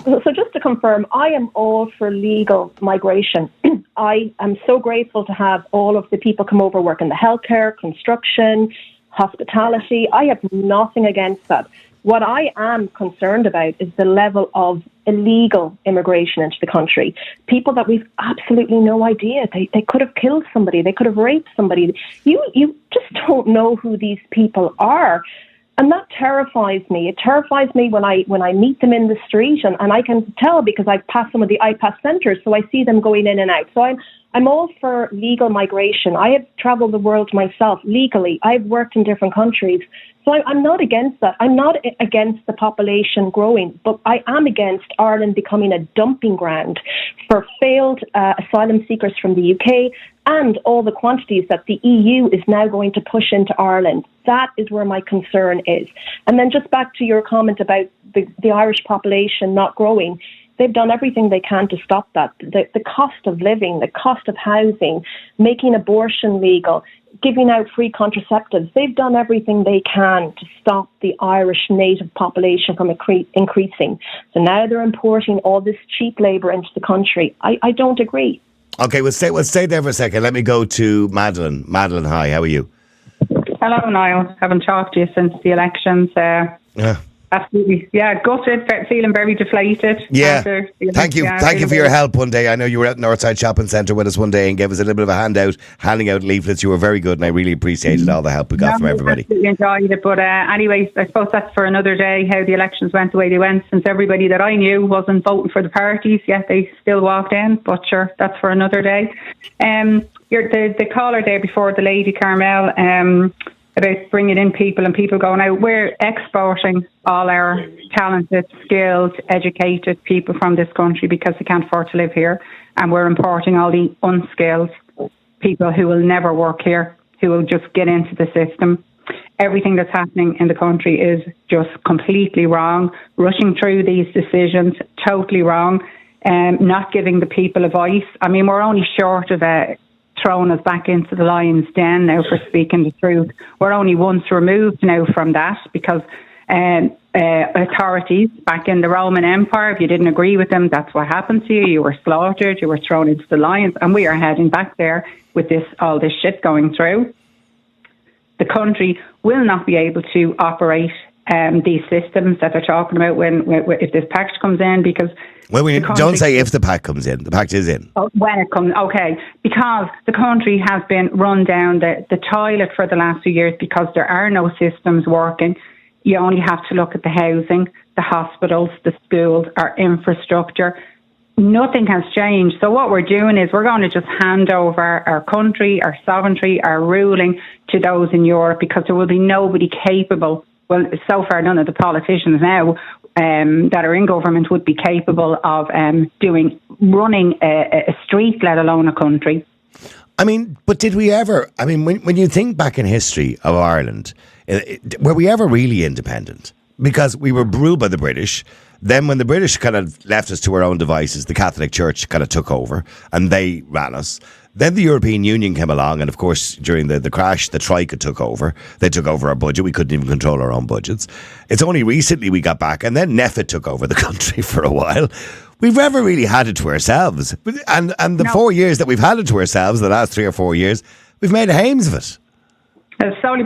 So just to confirm, I am all for legal migration. I am so grateful to have all of the people come over, work in the healthcare, construction, hospitality. I have nothing against that. What I am concerned about is the level of illegal immigration into the country. People that we've absolutely no idea. They could have killed somebody. They could have raped somebody. You just don't know who these people are. And that terrifies me. It terrifies me when I meet them in the street, and I can tell because I pass some of the IPAS centres, so I see them going in and out. So I'm all for legal migration. I have travelled the world myself legally. I've worked in different countries. So I'm not against that. I'm not against the population growing, but I am against Ireland becoming a dumping ground for failed asylum seekers from the UK and all the quantities that the EU is now going to push into Ireland. That is where my concern is. And then just back to your comment about the Irish population not growing. They've done everything they can to stop that. The cost of living, the cost of housing, making abortion legal, giving out free contraceptives. They've done everything they can to stop the Irish native population from increasing. So now they're importing all this cheap labour into the country. I don't agree. Okay, we'll stay there for a second. Let me go to Madeleine. Madeleine, hi, how are you? Hello, Niall. Haven't talked to you since the elections. Absolutely. Yeah, gutted, feeling very deflated. Yeah. Thank you. Thank you for your help one day. I know you were at Northside Shopping Centre with us one day and gave us a little bit of a handout, handing out leaflets. You were very good and I really appreciated all the help we got from everybody. Absolutely enjoyed it. But anyway, I suppose that's for another day, how the elections went the way they went, since everybody that I knew wasn't voting for the parties, yet they still walked in. But sure, that's for another day. The caller there before, the lady Carmel, about bringing in people and people going out. We're exporting all our talented, skilled, educated people from this country because they can't afford to live here. And we're importing all the unskilled people who will never work here, who will just get into the system. Everything that's happening in the country is just completely wrong. Rushing through these decisions, totally wrong. Not giving the people a voice. I mean, we're only short of thrown us back into the lion's den now for speaking the truth. We're only once removed now from that because authorities back in the Roman Empire, if you didn't agree with them, that's what happened to you. You were slaughtered, you were thrown into the lions, and we are heading back there with all this shit going through. The country will not be able to operate these systems that they're talking about if this pact comes in, because don't say if the pact comes in. The pact is in. When it comes, okay. Because the country has been run down the toilet for the last few years because there are no systems working. You only have to look at the housing, the hospitals, the schools, our infrastructure. Nothing has changed. So what we're doing is we're going to just hand over our country, our sovereignty, our ruling to those in Europe, because there will be nobody capable. Well, so far, none of the politicians now that are in government would be capable of running a street, let alone a country. I mean, but did we ever? I mean, when you think back in history of Ireland, were we ever really independent? Because we were ruled by the British. Then when the British kind of left us to our own devices, the Catholic Church kind of took over and they ran us. Then the European Union came along, and of course, during the crash, the Troika took over. They took over our budget. We couldn't even control our own budgets. It's only recently we got back, and then NEFIT took over the country for a while. We've never really had it to ourselves. And the 4 years that we've had it to ourselves, the last 3 or 4 years, we've made a hames of it. Slowly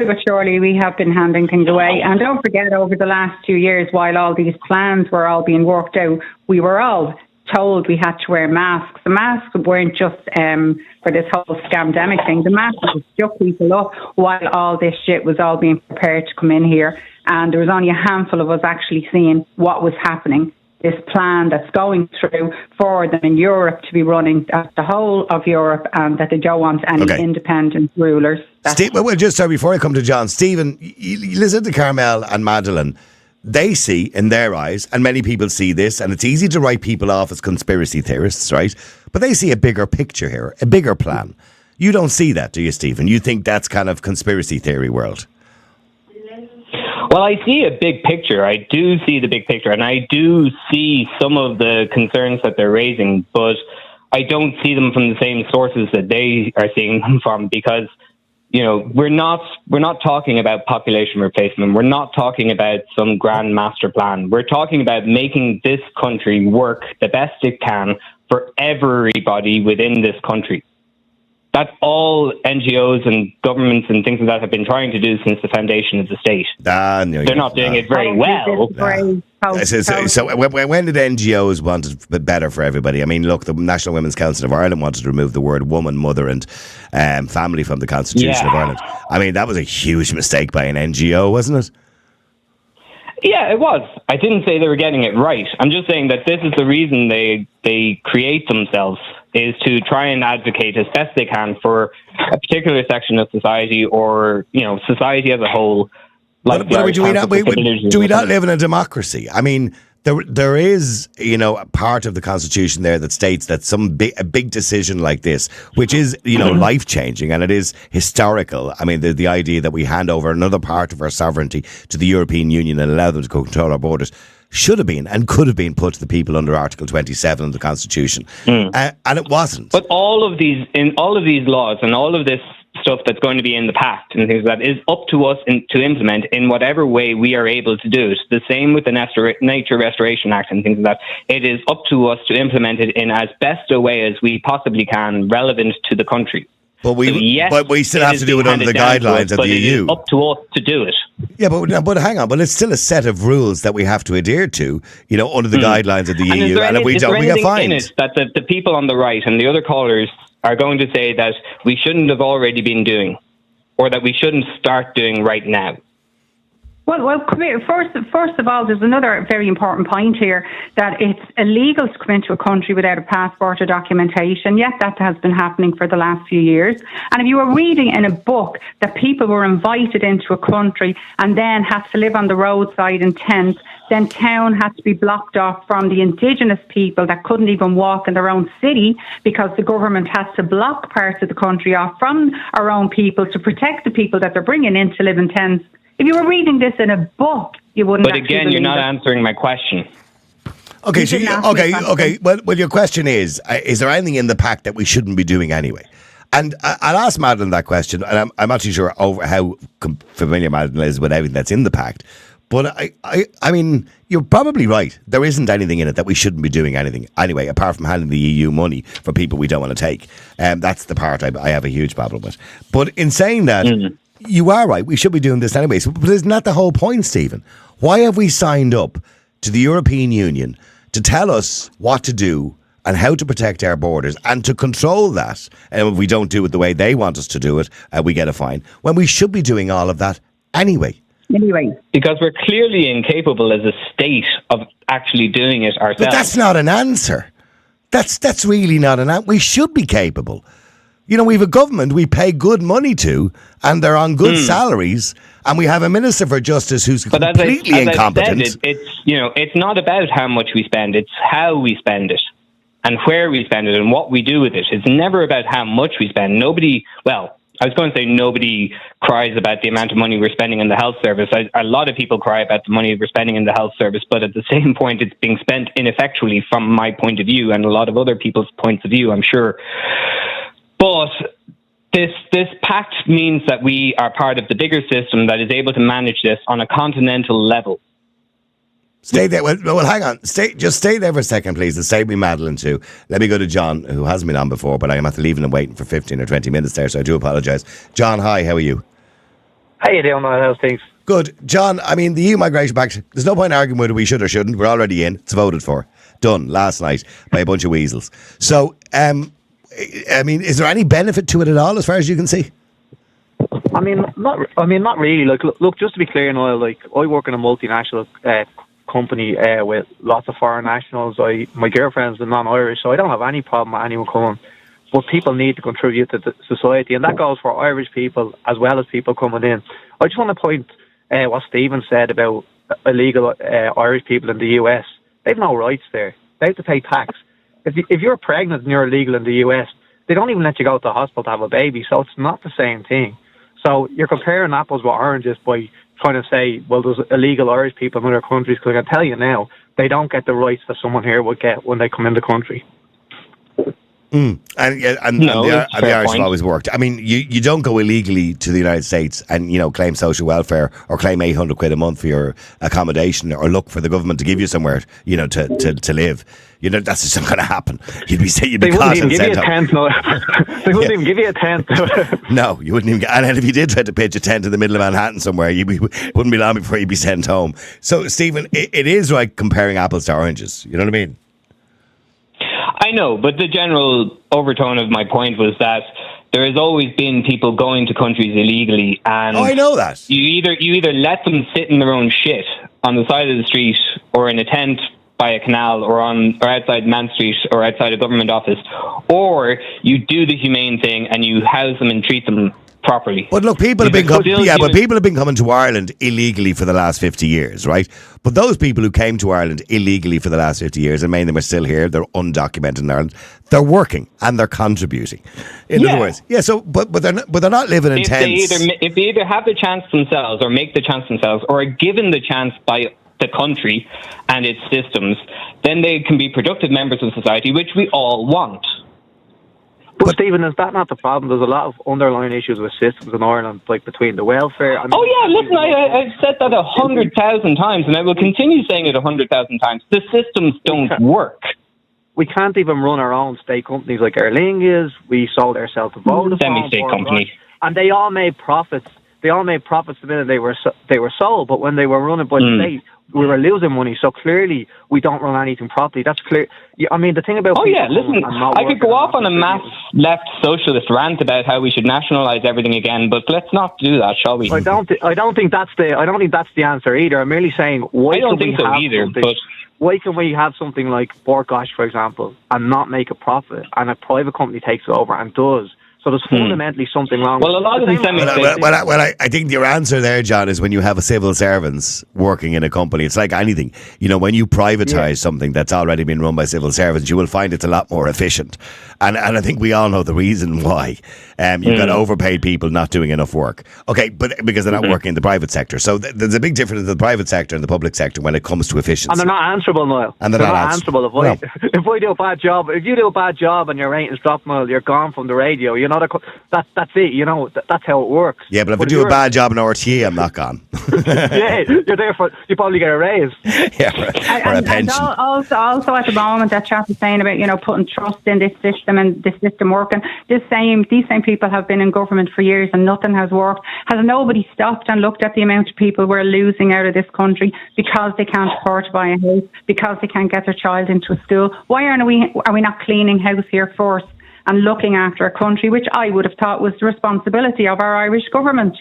but surely, we have been handing things away. And don't forget, over the last 2 years, while all these plans were all being worked out, we were all told we had to wear masks. The masks weren't just for this whole scamdemic thing. The masks stuck people up while all this shit was all being prepared to come in here. And there was only a handful of us actually seeing what was happening. This plan that's going through for them in Europe to be running the whole of Europe, and that they don't want any independent rulers. Well, just sorry, before I come to John, Stephen, you listen to Carmel and Madeleine. They see, in their eyes, and many people see this, and it's easy to write people off as conspiracy theorists, right? But they see a bigger picture here, a bigger plan. You don't see that, do you, Stephen? You think that's kind of conspiracy theory world? Well, I see a big picture. I do see the big picture, and I do see some of the concerns that they're raising, but I don't see them from the same sources that they are seeing them from, because, you know, we're not talking about population replacement. We're not talking about some grand master plan. We're talking about making this country work the best it can for everybody within this country. That's all NGOs and governments and things like that have been trying to do since the foundation of the state. They're not doing it very well. So when did NGOs want it better for everybody? I mean, look, the National Women's Council of Ireland wanted to remove the word woman, mother and family from the Constitution of Ireland. I mean, that was a huge mistake by an NGO, wasn't it? Yeah, it was. I didn't say they were getting it right. I'm just saying that this is the reason they create themselves, is to try and advocate as best they can for a particular section of society, or, you know, society as a whole. Like do we not live in a democracy? I mean, there is, you know, a part of the Constitution there that states that a big decision like this, which is, you know, life changing, and it is historical. I mean, the idea that we hand over another part of our sovereignty to the European Union and allow them to control our borders, should have been and could have been put to the people under Article 27 of the Constitution, and it wasn't. But all of these laws and all of this stuff that's going to be in the pact and things like that is up to us to implement in whatever way we are able to do it. The same with the Nature Restoration Act and things like that. It is up to us to implement it in as best a way as we possibly can, relevant to the country. But we still have to do it under the guidelines of the EU. It is up to us to do it. Yeah, but hang on. But it's still a set of rules that we have to adhere to, you know, under the guidelines of the EU. And if we don't, we get fined. Is there anything in it that the people on the right and the other callers are going to say that we shouldn't have already been doing, or that we shouldn't start doing right now? Well, come here. First of all, there's another very important point here, that it's illegal to come into a country without a passport or documentation. Yet that has been happening for the last few years. And if you were reading in a book that people were invited into a country and then had to live on the roadside in tents, then town had to be blocked off from the indigenous people that couldn't even walk in their own city, because the government has to block parts of the country off from our own people to protect the people that they're bringing in to live in tents. If you were reading this in a book, you wouldn't. But again, you're not answering my question. Okay, okay. Well, your question is there anything in the pact that we shouldn't be doing anyway? And I'll ask Madeleine that question, and I'm not too sure how familiar Madeleine is with everything that's in the pact. But I mean, you're probably right. There isn't anything in it that we shouldn't be doing anything anyway, apart from handing the EU money for people we don't want to take. That's the part I have a huge problem with. But in saying that, you are right. We should be doing this anyway. But isn't that the whole point, Stephen? Why have we signed up to the European Union to tell us what to do and how to protect our borders and to control that? And if we don't do it the way they want us to do it, we get a fine. When we should be doing all of that anyway. Because we're clearly incapable as a state of actually doing it ourselves. But that's not an answer. That's really not an answer. We should be capable. You know, we have a government we pay good money to, and they're on good salaries, and we have a Minister for Justice who's completely incompetent. It's not about how much we spend, it's how we spend it. and where we spend it and what we do with it. It's never about how much we spend. Nobody cries about the amount of money we're spending in the health service. A lot of people cry about the money we're spending in the health service, but at the same point, it's being spent ineffectually from my point of view and a lot of other people's points of view, I'm sure. But this pact means that we are part of the bigger system that is able to manage this on a continental level. Stay there. Well, hang on. Just stay there for a second, please, and stay with me, Madeline, too. Let me go to John, who hasn't been on before, but I'm after leaving him waiting for 15 or 20 minutes there, so I do apologise. John, hi, how are you? How you doing, Niall? How's things? Good. John, I mean, the EU Migration Pact, there's no point arguing whether we should or shouldn't. We're already in. It's voted for. Done last night by a bunch of weasels. So, I mean, is there any benefit to it at all, as far as you can see? I mean, not really. Like, look, just to be clear, Niall, like, I work in a multinational company with lots of foreign nationals. My girlfriend's non-Irish, so I don't have any problem with anyone coming. But people need to contribute to the society, and that goes for Irish people as well as people coming in. I just want to point what Stephen said about illegal Irish people in the US. They've no rights there. They have to pay tax. If you're pregnant and you're illegal in the US, they don't even let you go to the hospital to have a baby, so it's not the same thing. So you're comparing apples with oranges by trying to say, well, there's illegal Irish people in other countries, because I can tell you now, they don't get the rights that someone here would get when they come in the country. And the Irish have always worked. I mean, you don't go illegally to the United States and, claim social welfare or claim 800 quid a month for your accommodation or look for the government to give you somewhere, to live. That's just not going to happen. You'd be they wouldn't even give you a tent. No. They wouldn't even give you a tent. No, you wouldn't even. And if you did try to pitch a tent in the middle of Manhattan somewhere, wouldn't be long before you'd be sent home. So, Stephen, it is like comparing apples to oranges. You know what I mean? I know, but the general overtone of my point was that there has always been people going to countries illegally, and I know that. You either let them sit in their own shit on the side of the street or in a tent by a canal or outside Man Street or outside a government office, or you do the humane thing and you house them and treat them properly. But look, people have been coming to Ireland illegally for the last 50 years, right? But those people who came to Ireland illegally for the last 50 years, and many of them are still here, they're undocumented in Ireland, they're working and they're contributing. In other words, so but they're not living in tents. If they either have the chance themselves or make the chance themselves or are given the chance by the country and its systems, then they can be productive members of society, which we all want. But Stephen, is that not the problem? There's a lot of underlying issues with systems in Ireland, like between the welfare and... Listen, I've said that 100,000 times, and I will continue saying it 100,000 times. The systems don't work. We can't even run our own state companies like Aer Lingus. We sold ourselves to Vodafone. Semi-state company. And they all made profits. They all made profits the minute they were sold, but when they were running by the state, we were losing money. So clearly, we don't run anything properly. That's clear. I mean, the thing about listen, I could go off on a mass left socialist rant about how we should nationalise everything again, but let's not do that, shall we? I don't think that's the answer either. I'm merely saying why can we have something like Bord Gáis, for example, and not make a profit, and a private company takes it over and does? So there's fundamentally something wrong. Well, a lot of the I think your answer there, John, is when you have a civil servants working in a company, it's like anything. When you privatise something that's already been run by civil servants, you will find it's a lot more efficient. And I think we all know the reason why. You've got overpaid people not doing enough work. Okay, but because they're not working in the private sector. So there's a big difference in the private sector and the public sector when it comes to efficiency. And they're not answerable, Niall. And they're not answerable. If I do a bad job, if you do a bad job and your ratings drop, Niall, you're gone from the radio. That's it. That's how it works. Yeah, but if I do a bad job in RTA, I'm not gone. Yeah, you're there you probably get a raise. Yeah, or a pension. And also at the moment, that chap is saying about putting trust in this system and this system working. These same people have been in government for years and nothing has worked. Has nobody stopped and looked at the amount of people we're losing out of this country because they can't afford to buy a house, because they can't get their child into a school? Why are we not cleaning house here first and looking after a country, which I would have thought was the responsibility of our Irish government?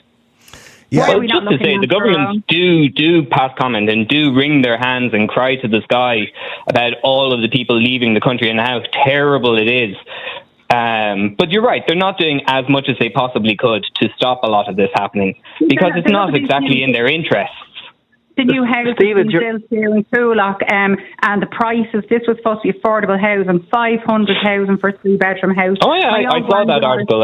Yeah. Well, just to say, the governments do pass comment and do wring their hands and cry to the sky about all of the people leaving the country and how terrible it is. But you're right, they're not doing as much as they possibly could to stop a lot of this happening because it's not exactly in their interests. the new houses being built here in Coolock, and the prices, this was supposed to be affordable housing, 500,000 for a 3-bedroom house. Oh yeah, I saw that article.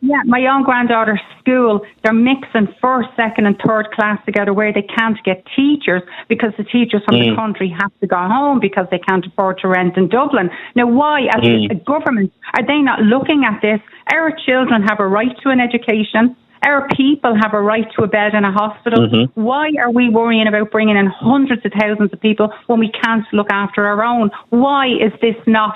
My own granddaughter's school, they're mixing first, second and third class together where they can't get teachers because the teachers from the country have to go home because they can't afford to rent in Dublin. Now, why, as a government, are they not looking at this? Our children have a right to an education. Our people have a right to a bed in a hospital. Why are we worrying about bringing in hundreds of thousands of people when we can't look after our own? Why is this not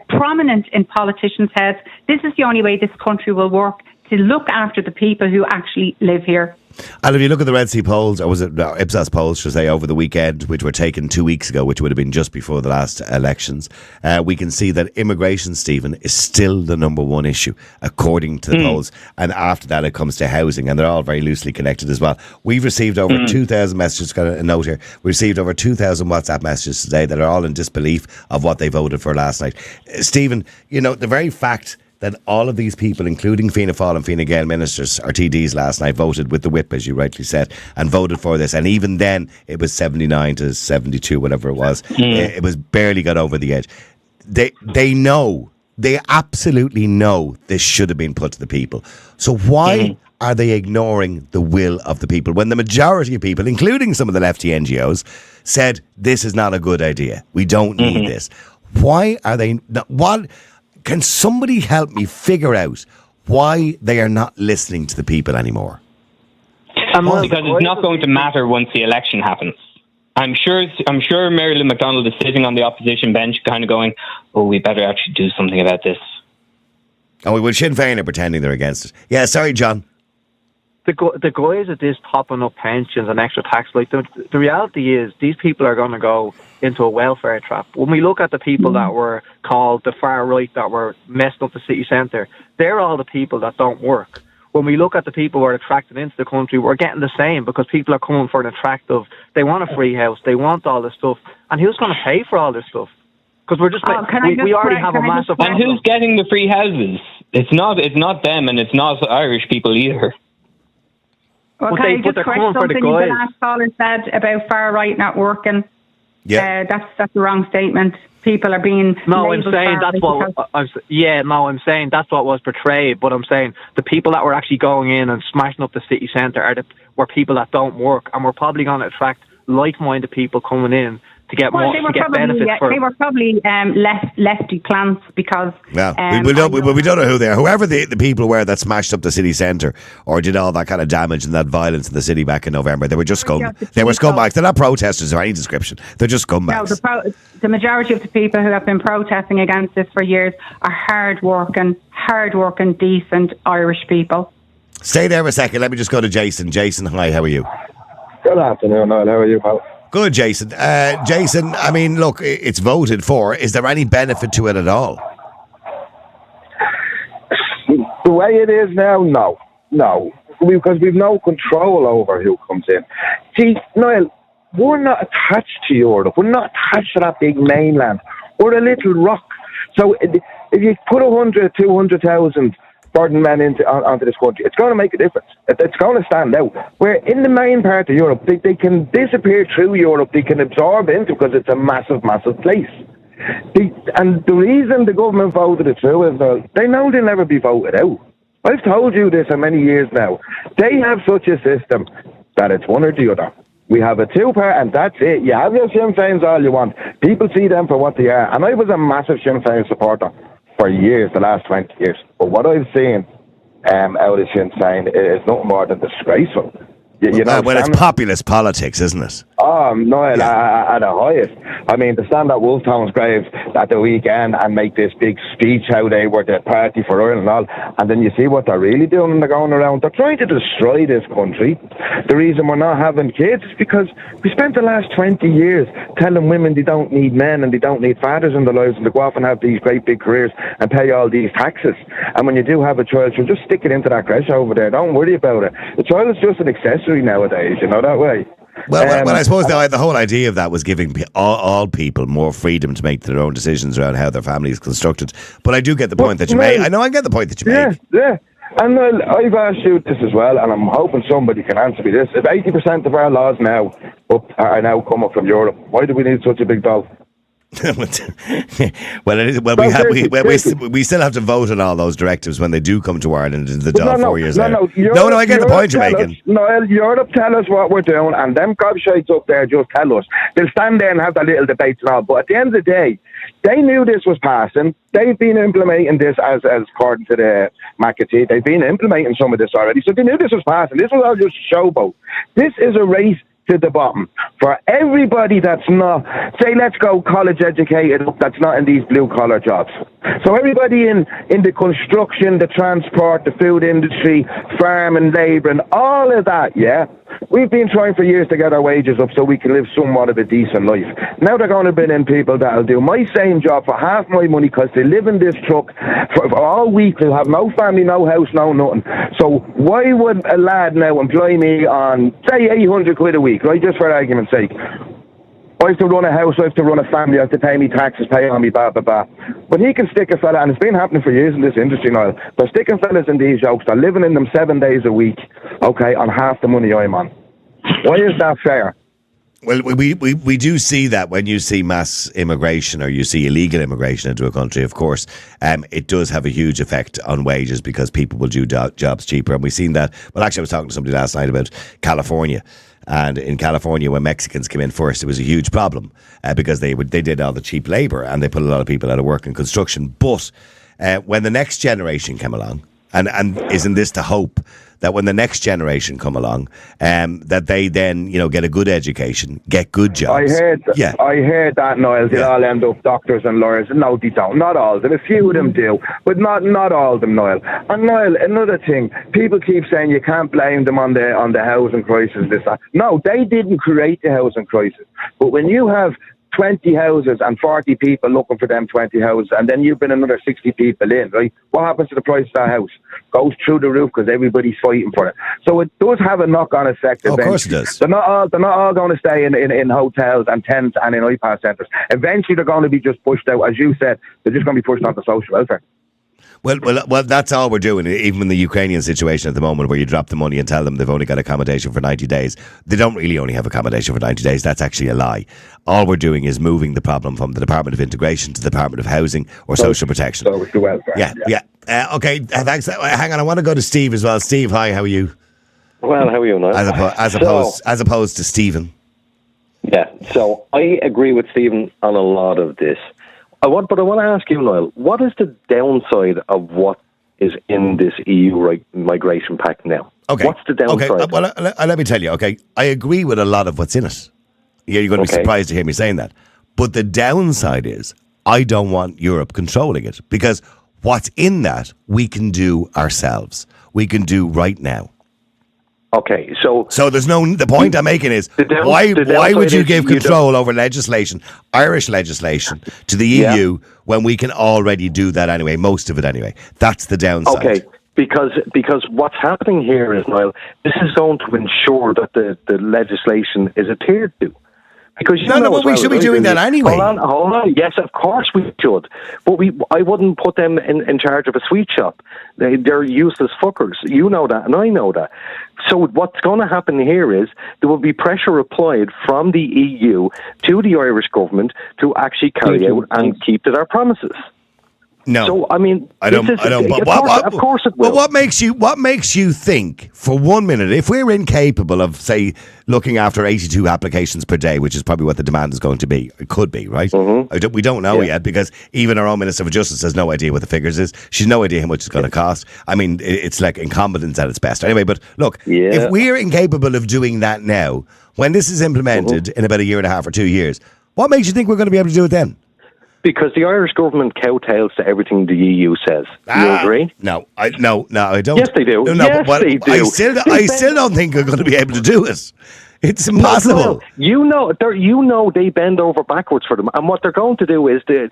prominent in politicians' heads? This is the only way this country will work, to look after the people who actually live here. And if you look at the Red C polls, or was it Ipsos polls, should I say, over the weekend, which were taken 2 weeks ago, which would have been just before the last elections, we can see that immigration, Stephen, is still the number one issue, according to the polls. And after that, it comes to housing, and they're all very loosely connected as well. We've received over 2,000 messages, got a note here, we received over 2,000 WhatsApp messages today that are all in disbelief of what they voted for last night. Stephen, you know, the very fact that all of these people, including Fianna Fáil and Fine Gael ministers or TDs last night, voted with the whip, as you rightly said, and voted for this. And even then, it was 79 to 72, whatever it was. It was barely got over the edge. They know, they absolutely know this should have been put to the people. So why are they ignoring the will of the people when the majority of people, including some of the lefty NGOs, said this is not a good idea? We don't need this. Why are they not? What? Can somebody help me figure out why they are not listening to the people anymore? Because it's not going to matter once the election happens. I'm sure Marilyn McDonald is sitting on the opposition bench kind of going, oh, we better actually do something about this. Oh, well, Sinn Féin are pretending they're against it. Yeah, sorry, John. The guys at this topping up pensions and extra tax, like the reality is these people are going to go into a welfare trap. When we look at the people that were called the far right, that were messed up the city centre, they're all the people that don't work. When we look at the people who are attracted into the country, we're getting the same, because people are coming for an attractive, they want a free house, they want all this stuff. And who's going to pay for all this stuff? Because we're just we already have a massive problem. And who's getting the free houses? It's not them, and it's not Irish people either. Well, can I just correct something the last caller said about far right not working? Yeah, that's the wrong statement. People are being I'm saying that's what was portrayed. But I'm saying the people that were actually going in and smashing up the city centre were people that don't work, and we're probably going to attract like-minded people coming in to get more benefits. They were probably lefty plants because... we don't know who they are. Whoever the people were that smashed up the city centre or did all that kind of damage and that violence in the city back in November, they were just they were scumbags. They're not protesters of any description. They're just scumbags. No, the majority of the people who have been protesting against this for years are hard-working, decent Irish people. Stay there for a second. Let me just go to Jason. Jason, hi, how are you? Good afternoon, Niall. How are you, pal? Good, Jason. Jason, I mean, look, it's voted for. Is there any benefit to it at all? The way it is now, no. Because we've no control over who comes in. See, Niall, we're not attached to Europe. We're not attached to that big mainland. We're a little rock. So if you put 100,000, 200,000 burden men onto this country, it's going to make a difference. It's going to stand out. Where in the main part of Europe, they can disappear through Europe, they can absorb into, because it's a massive, massive place. And the reason the government voted it through is they know they'll never be voted out. I've told you this for many years now. They have such a system that it's one or the other. We have a two-part, and that's it. You have your Sinn Féins all you want. People see them for what they are. And I was a massive Sinn Féin supporter for years, the last 20 years. But what I've seen out of Sinn Féin is nothing more than disgraceful. Well, it's populist politics, isn't it? Oh, Niall, at the highest. I mean, to stand at Wolftown's grave at the weekend and make this big speech how they were the party for Ireland and all, and then you see what they're really doing when they're going around. They're trying to destroy this country. The reason we're not having kids is because we spent the last 20 years telling women they don't need men and they don't need fathers in their lives, and they go off and have these great big careers and pay all these taxes. And when you do have a child, so just stick it into that creche over there. Don't worry about it. The child is just an accessory nowadays, that way. Well, I suppose the whole idea of that was giving all people more freedom to make their own decisions around how their family is constructed. But I do get the point that you made. I know I get the point that you made. Yeah. And I've asked you this as well, and I'm hoping somebody can answer me this. If 80% of our laws now are now coming from Europe. Why do we need such a big dog? we still have to vote on all those directives when they do come to Ireland in the Dáil 4 years later. No, I get the point you're making. Europe tell us what we're doing, and them gobshites up there just tell us. They'll stand there and have their little debates and all, but at the end of the day, they knew this was passing. They've been implementing this as according to the McAtee. They've been implementing some of this already, so they knew this was passing. This was all just a showboat. This is a race to the bottom for everybody that's not, say, let's go college educated, that's not in these blue collar jobs. So everybody in the construction, the transport, the food industry, farm and labour and all of that, yeah, we've been trying for years to get our wages up so we can live somewhat of a decent life. Now they're going to bring in people that'll do my same job for half my money because they live in this truck for all week. They'll have no family, no house, no nothing. So why would a lad now employ me on, say, 800 quid a week, right, just for argument's sake? I have to run a house, I have to run a family, I have to pay me taxes, pay on me, blah, blah, blah. But he can stick a fella, and it's been happening for years in this industry, Niall. They're sticking fellas in these jokes, they're living in them 7 days a week, okay, on half the money I'm on. Why is that fair? Well, we do see that when you see mass immigration or you see illegal immigration into a country, of course, it does have a huge effect on wages because people will do jobs cheaper. And we've seen that. Well, actually, I was talking to somebody last night about California. And in California, when Mexicans came in first, it was a huge problem because they did all the cheap labour and they put a lot of people out of work in construction. But when the next generation came along, and isn't this the hope that when the next generation come along, that they then, get a good education, get good jobs. I heard that, Niall. They all end up doctors and lawyers. No, they don't. Not all of them. A few of them do, but not all of them, Niall. And Niall, another thing, people keep saying you can't blame them on the housing crisis. That. No, they didn't create the housing crisis. But when you have 20 houses and 40 people looking for them 20 houses, and then you've been another 60 people in, right? What happens to the price of that house? Goes through the roof because everybody's fighting for it. So it does have a knock-on effect. Of course it does. They're not all going to stay in hotels and tents and in iPad centres. Eventually they're going to be just pushed out. As you said, they're just going to be pushed onto social welfare. Well, that's all we're doing. Even in the Ukrainian situation at the moment, where you drop the money and tell them they've only got accommodation for 90 days, they don't really only have accommodation for 90 days. That's actually a lie. All we're doing is moving the problem from the Department of Integration to the Department of Housing or Social Protection. Social welfare. Yeah. Okay. Thanks. Hang on. I want to go to Steve as well. Steve, hi. How are you? Well, how are you, Niall? As opposed to Stephen. Yeah. So I agree with Stephen on a lot of this. But I want to ask you, Niall, what is the downside of what is in this EU Migration Pact now? Okay. What's the downside? Okay. Well, let me tell you, okay, I agree with a lot of what's in it. Yeah, you're going to be surprised to hear me saying that. But the downside is I don't want Europe controlling it because what's in that we can do ourselves. We can do right now. Okay, so there's the point I'm making is why would you give control over legislation, Irish legislation, to the EU when we can already do that anyway, most of it anyway? That's the downside. Okay, because what's happening here is, Niall, this is going to ensure that the legislation is adhered to. Because we should be doing that anyway. Hold on. Yes, of course we should. But I wouldn't put them in charge of a sweet shop. They're useless fuckers. You know that, and I know that. So what's going to happen here is there will be pressure applied from the EU to the Irish government to actually carry out and keep to their promises. No, so I mean, I don't. Of course it will. But what makes you think for 1 minute, if we're incapable of, say, looking after 82 applications per day, which is probably what the demand is going to be, it could be, right? Mm-hmm. We don't know yet because even our own Minister for Justice has no idea what the figures is. She's no idea how much it's going to cost. I mean, it's like incompetence at its best. Anyway, but look, if we're incapable of doing that now, when this is implemented in about a year and a half or 2 years, what makes you think we're going to be able to do it then? Because the Irish government kowtows to everything the EU says. You agree? No, I don't. Yes, they do. They do. I still don't think we're going to be able to do it. It's impossible. No, they bend over backwards for them. And what they're going to do is the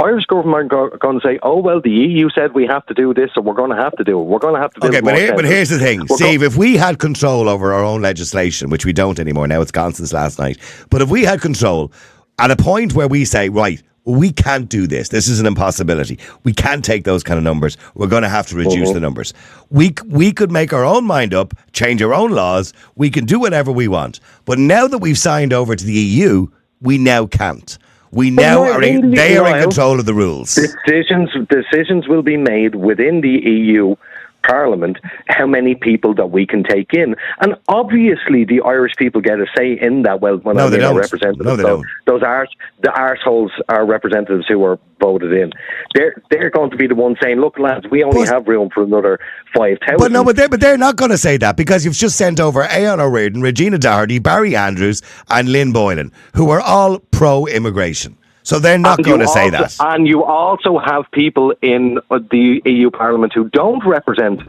Irish government are going to say, oh, well, the EU said we have to do this, so we're going to have to do it. We're going to have to do it. Okay, but here's the thing. Steve, if we had control over our own legislation, which we don't anymore, now it's gone since last night, but if we had control at a point where we say, right, we can't do this. This is an impossibility. We can't take those kind of numbers. We're going to have to reduce the numbers. We could make our own mind up, change our own laws. We can do whatever we want. But now that we've signed over to the EU, we now can't. We now are in control of the rules. Decisions will be made within the EU Parliament how many people that we can take in, and obviously the Irish people get a say in that. Well, when they don't. Representatives, no, they don't. Those the arseholes are representatives who are voted in. They're going to be the ones saying, "Look, lads, we only have room for another 5,000." But they're not going to say that, because you've just sent over Aon O'Riordan, Regina Doherty, Barry Andrews, and Lynn Boylan, who are all pro-immigration. So they're not going to say that. And you also have people in the EU Parliament who don't represent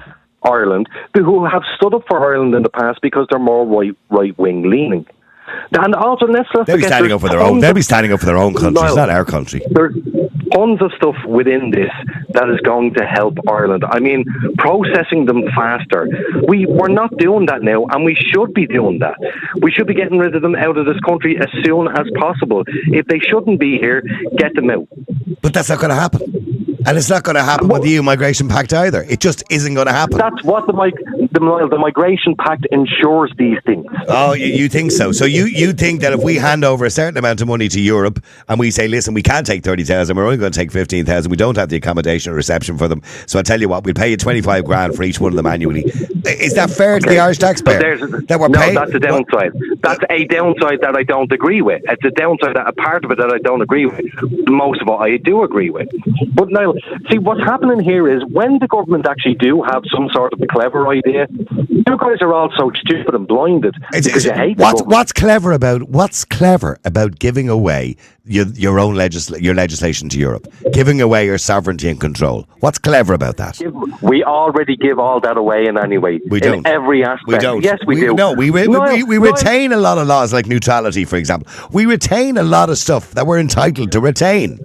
Ireland, who have stood up for Ireland in the past because they're more right-wing leaning. And also, they'll be standing up for their own. They'll be standing up for their own country. It's not our country. There's tons of stuff within this that is going to help Ireland. I mean, processing them faster. We're not doing that now, and we should be doing that. We should be getting rid of them out of this country as soon as possible. If they shouldn't be here, get them out. But that's not going to happen. And it's not going to happen with the EU Migration Pact either. It just isn't going to happen. That's what the Migration Pact ensures these things. Oh, you think so? So you think that if we hand over a certain amount of money to Europe and we say, listen, we can't take 30,000, we're only going to take 15,000, we don't have the accommodation or reception for them, so I tell you what, we'll pay you 25 grand for each one of them annually. Is that fair to the Irish taxpayer? That's a downside. That's a downside that I don't agree with. It's a downside, a part of it that I don't agree with. Most of it I do agree with. But now, see, what's happening here is when the government actually do have some sort of a clever idea, you guys are all so stupid and blinded because you hate what's clever about giving away your own legislation to Europe, giving away your sovereignty and control? What's clever about that? We already give all that away in any way. We don't. In every aspect. We don't. Yes, we do. No, we retain a lot of laws like neutrality, for example. We retain a lot of stuff that we're entitled to retain.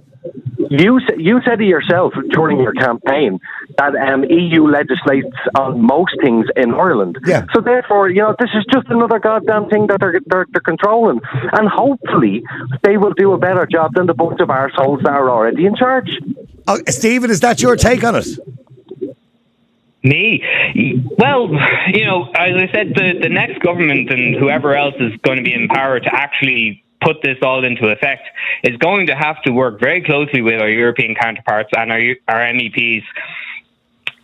You said it yourself during your campaign that EU legislates on most things in Ireland. Yeah. So therefore, this is just another goddamn thing that they're controlling, and hopefully they will do a better job than the bunch of arseholes that are already in charge. Oh, Stephen, is that your take on it? Me? Well, as I said, the next government and whoever else is going to be in power to actually put this all into effect is going to have to work very closely with our European counterparts and our MEPs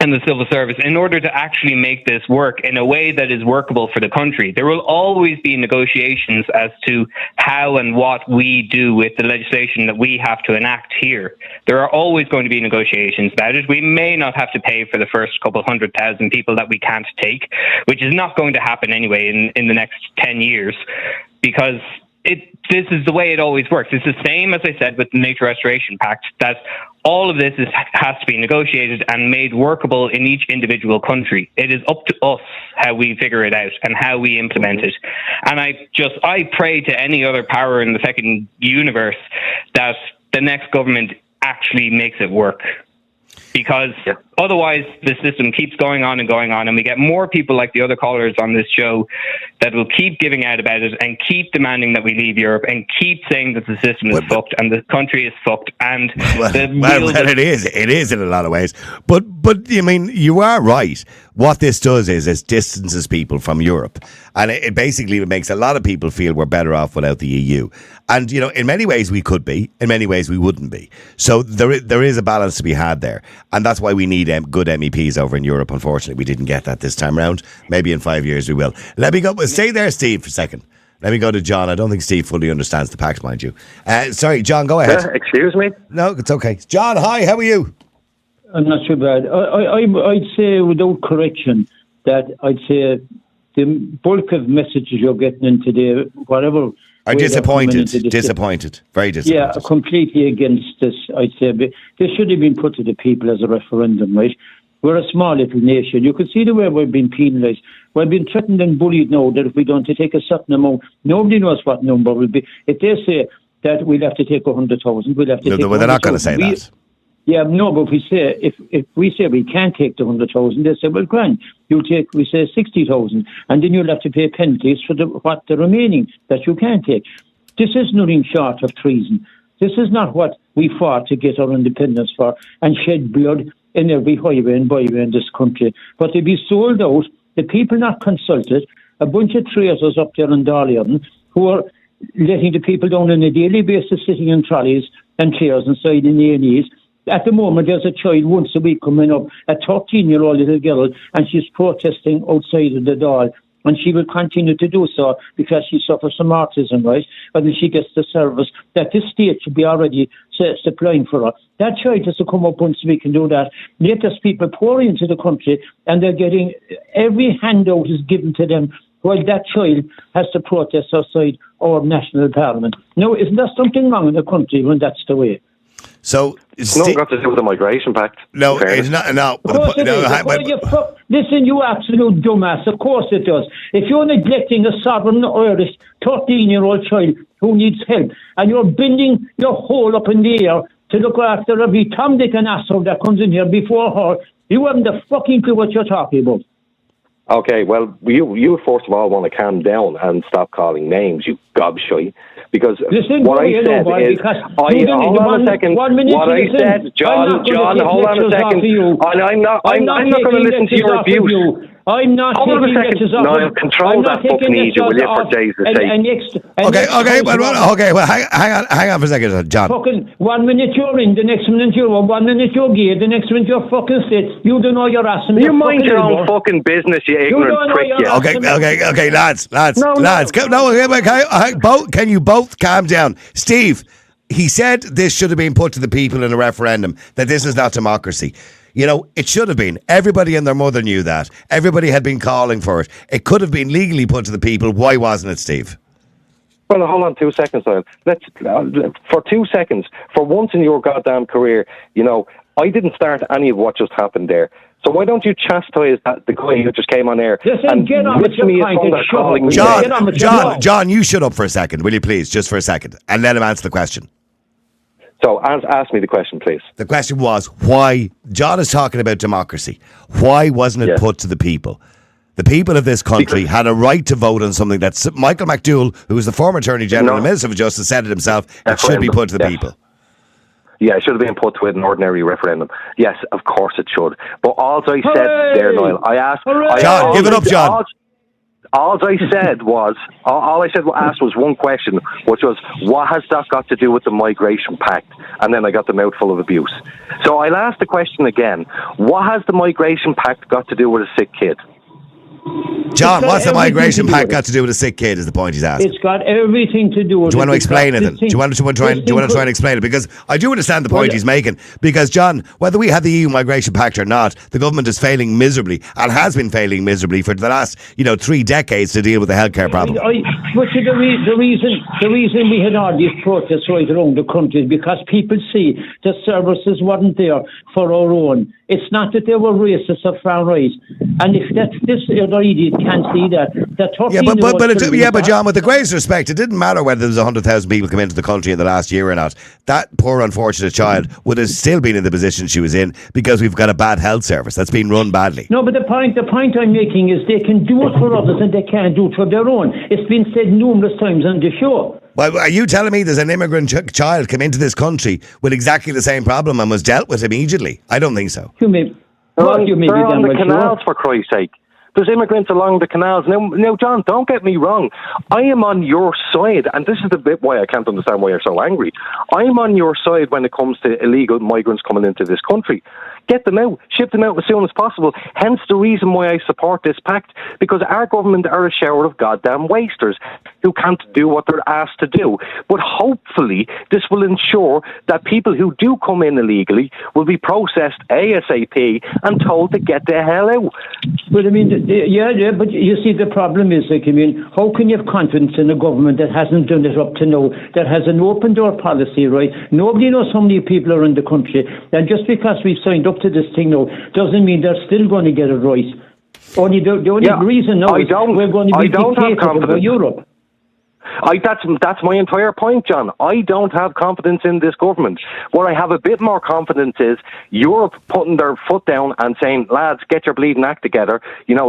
and the civil service in order to actually make this work in a way that is workable for the country. There will always be negotiations as to how and what we do with the legislation that we have to enact here. There are always going to be negotiations about it. We may not have to pay for the first couple 100,000 people that we can't take, which is not going to happen anyway in the next 10 years, because this is the way it always works. It's the same, as I said, with the Nature Restoration Pact, that all of this has to be negotiated and made workable in each individual country. It is up to us how we figure it out and how we implement it. And I pray to any other power in the second universe that the next government actually makes it work. Because otherwise the system keeps going on, and we get more people like the other callers on this show that will keep giving out about it and keep demanding that we leave Europe and keep saying that the system is fucked and the country is fucked. And it is in a lot of ways. But I mean, you are right. What this does is it distances people from Europe, and it basically makes a lot of people feel we're better off without the EU. And in many ways we could be, in many ways we wouldn't be. So there is a balance to be had there, and that's why we need good MEPs over in Europe. Unfortunately, we didn't get that this time around. Maybe in 5 years we will. Let me go. Stay there, Steve, for a second. Let me go to John. I don't think Steve fully understands the pact, mind you. Sorry, John, go ahead. Excuse me? No, it's okay. John, hi, how are you? I'm not too bad. I'd say, without correction, that I'd say the bulk of messages you're getting in today, whatever... Are disappointed, very disappointed. Yeah, completely against this, I'd say. This should have been put to the people as a referendum, right? We're a small little nation. You can see the way we've been penalised. We've been threatened and bullied now that if we don't take a certain amount, nobody knows what number will be. If they say that we'll have to take 100,000, we'll have to take 100,000. They're not going to say that. Yeah, no, but if we say we can't take the 100,000, they say, well, grand, we say 60,000, and then you'll have to pay penalties for the remaining that you can't take. This is nothing short of treason. This is not what we fought to get our independence for and shed blood in every highway and byway in this country. But to be sold out, the people not consulted, a bunch of traitors up there in Dáil who are letting the people down on a daily basis, sitting in trolleys and chairs inside in A&Es. At the moment, there's a child once a week coming up, a 13-year-old little girl, and she's protesting outside of the Dáil. And she will continue to do so because she suffers from autism, right? And then she gets the service that this state should be already supplying for her. That child has to come up once a week and do that. Yet there's people pouring into the country and they're getting, every handout is given to them while that child has to protest outside our national parliament. Now, isn't there something wrong in the country when that's the way? So it's not got to do with the Migration Pact. No, it's not. No, listen, you absolute dumbass. Of course it does. If you're neglecting a sovereign Irish 13-year-old child who needs help, and you're bending your hole up in the air to look after every Tom, Dick, and asshole that comes in here before her, you haven't the fucking clue what you're talking about. Okay, well, you first of all want to calm down and stop calling names, you gobshite. Because listen, what I said is, hold on a second. What I said, John, hold on a second. I'm not going to listen to your abuse. I'm not hold on a second. Niall, control that fucking idiot, will you, for days' sake? Well, hang on for a second, John. Fucking 1 minute you're in, the next minute you're out, 1 minute you're gay, the next minute you're fucking sick. You don't know your ass. You mind your own fucking business, you ignorant prick. Okay, lads. Can you both calm down? Steve, he said this should have been put to the people in a referendum, that this is not democracy. You know, it should have been. Everybody and their mother knew that. Everybody had been calling for it. It could have been legally put to the people. Why wasn't it, Steve? Well, hold on 2 seconds, Niall. For 2 seconds, for once in your goddamn career, you know, I didn't start any of what just happened there. So why don't you chastise the guy who just came on air and get on with your John, you shut up for a second, will you please? Just for a second. And let him answer the question. So ask me the question, please. The question was, why? John is talking about democracy. Why wasn't it put to the people? The people of this country had a right to vote on something that Michael McDowell, who was the former Attorney General and Minister of Justice, said it himself, it should be put to the people. Yeah, it should have been put to an ordinary referendum. Yes, of course it should. But all I said there, Niall, I asked... John, give it up, John. All I asked was one question, which was, what has that got to do with the Migration Pact? And then I got the mouthful of abuse. So I'll ask the question again. What has the Migration Pact got to do with a sick kid? John, what's the Migration Pact got to do with a sick kid is the point he's asking. It's got everything to do with it. Do you want to explain it then? Do you want to try and explain it? Because I do understand the point he's making. Because, John, whether we have the EU Migration Pact or not, the government is failing miserably and has been failing miserably for the last, 3 decades to deal with the healthcare problem. But the reason we had all these protests right around the country is because people see the services weren't there for our own. It's not that they were racist or far right. And if this idiot can't see that, but John, with the greatest respect, it didn't matter whether there was 100,000 people come into the country in the last year or not. That poor unfortunate child would have still been in the position she was in because we've got a bad health service that's been run badly. No, but the point I'm making is they can do it for others and they can't do it for their own. It's been said numerous times on the show. Well, are you telling me there's an immigrant child come into this country with exactly the same problem and was dealt with immediately? I don't think so. They're on the canals, for Christ's sake. There's immigrants along the canals. Now, John, don't get me wrong. I am on your side, and this is the bit why I can't understand why you're so angry. I'm on your side when it comes to illegal migrants coming into this country. Get them out, ship them out as soon as possible. Hence the reason why I support this pact, because our government are a shower of goddamn wasters who can't do what they're asked to do. But hopefully this will ensure that people who do come in illegally will be processed ASAP and told to get the hell out. But I mean, but you see the problem is, how can you have confidence in a government that hasn't done it up to now, that has an open door policy, right? Nobody knows how many people are in the country, and just because we've signed up to this thing now doesn't mean they're still going to get it right. The only reason now is we're going to be dictated by Europe. That's my entire point, John. I don't have confidence in this government. What I have a bit more confidence is Europe putting their foot down and saying, lads, get your bleeding act together,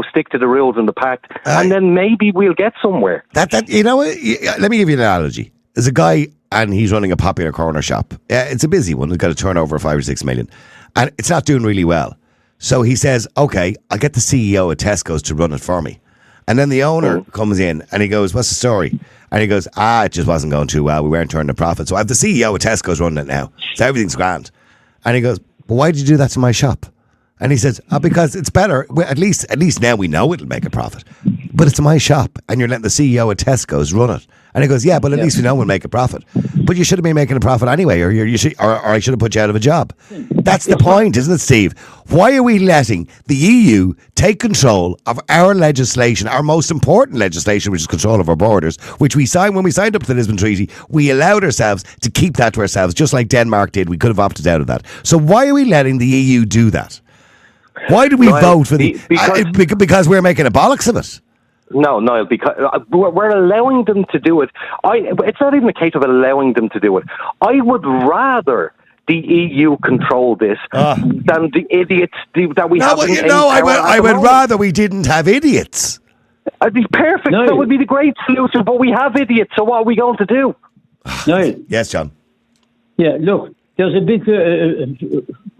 stick to the rules in the pact, and then maybe we'll get somewhere. Let me give you an analogy. there's a guy and he's running a popular corner shop. It's a busy one. It's got a turnover of 5 or 6 million. And it's not doing really well. So he says, okay, I'll get the CEO of Tesco's to run it for me. And then the owner comes in and he goes, what's the story? And he goes, it just wasn't going too well. We weren't turning a profit. So I have the CEO of Tesco's running it now. So everything's grand. And he goes, but why did you do that to my shop? And he says, because it's better. Well, at least now we know it'll make a profit. But it's my shop and you're letting the CEO of Tesco's run it. And he goes, yeah, but at least we know we'll make a profit. But you should have been making a profit anyway, or I should have put you out of a job. That's the point, isn't it, Steve? Why are we letting the EU take control of our legislation, our most important legislation, which is control of our borders, which we signed when we signed up to the Lisbon Treaty? We allowed ourselves to keep that to ourselves, just like Denmark did. We could have opted out of that. So why are we letting the EU do that? Why do we vote for because we're making a bollocks of it? No, Niall, because we're allowing them to do it. It's not even a case of allowing them to do it. I would rather the EU control this than the idiots that we have. I would rather we didn't have idiots. It'd be perfect. No. That would be the great solution. But we have idiots. So what are we going to do? No. Yes, John. Yeah, look, there's a big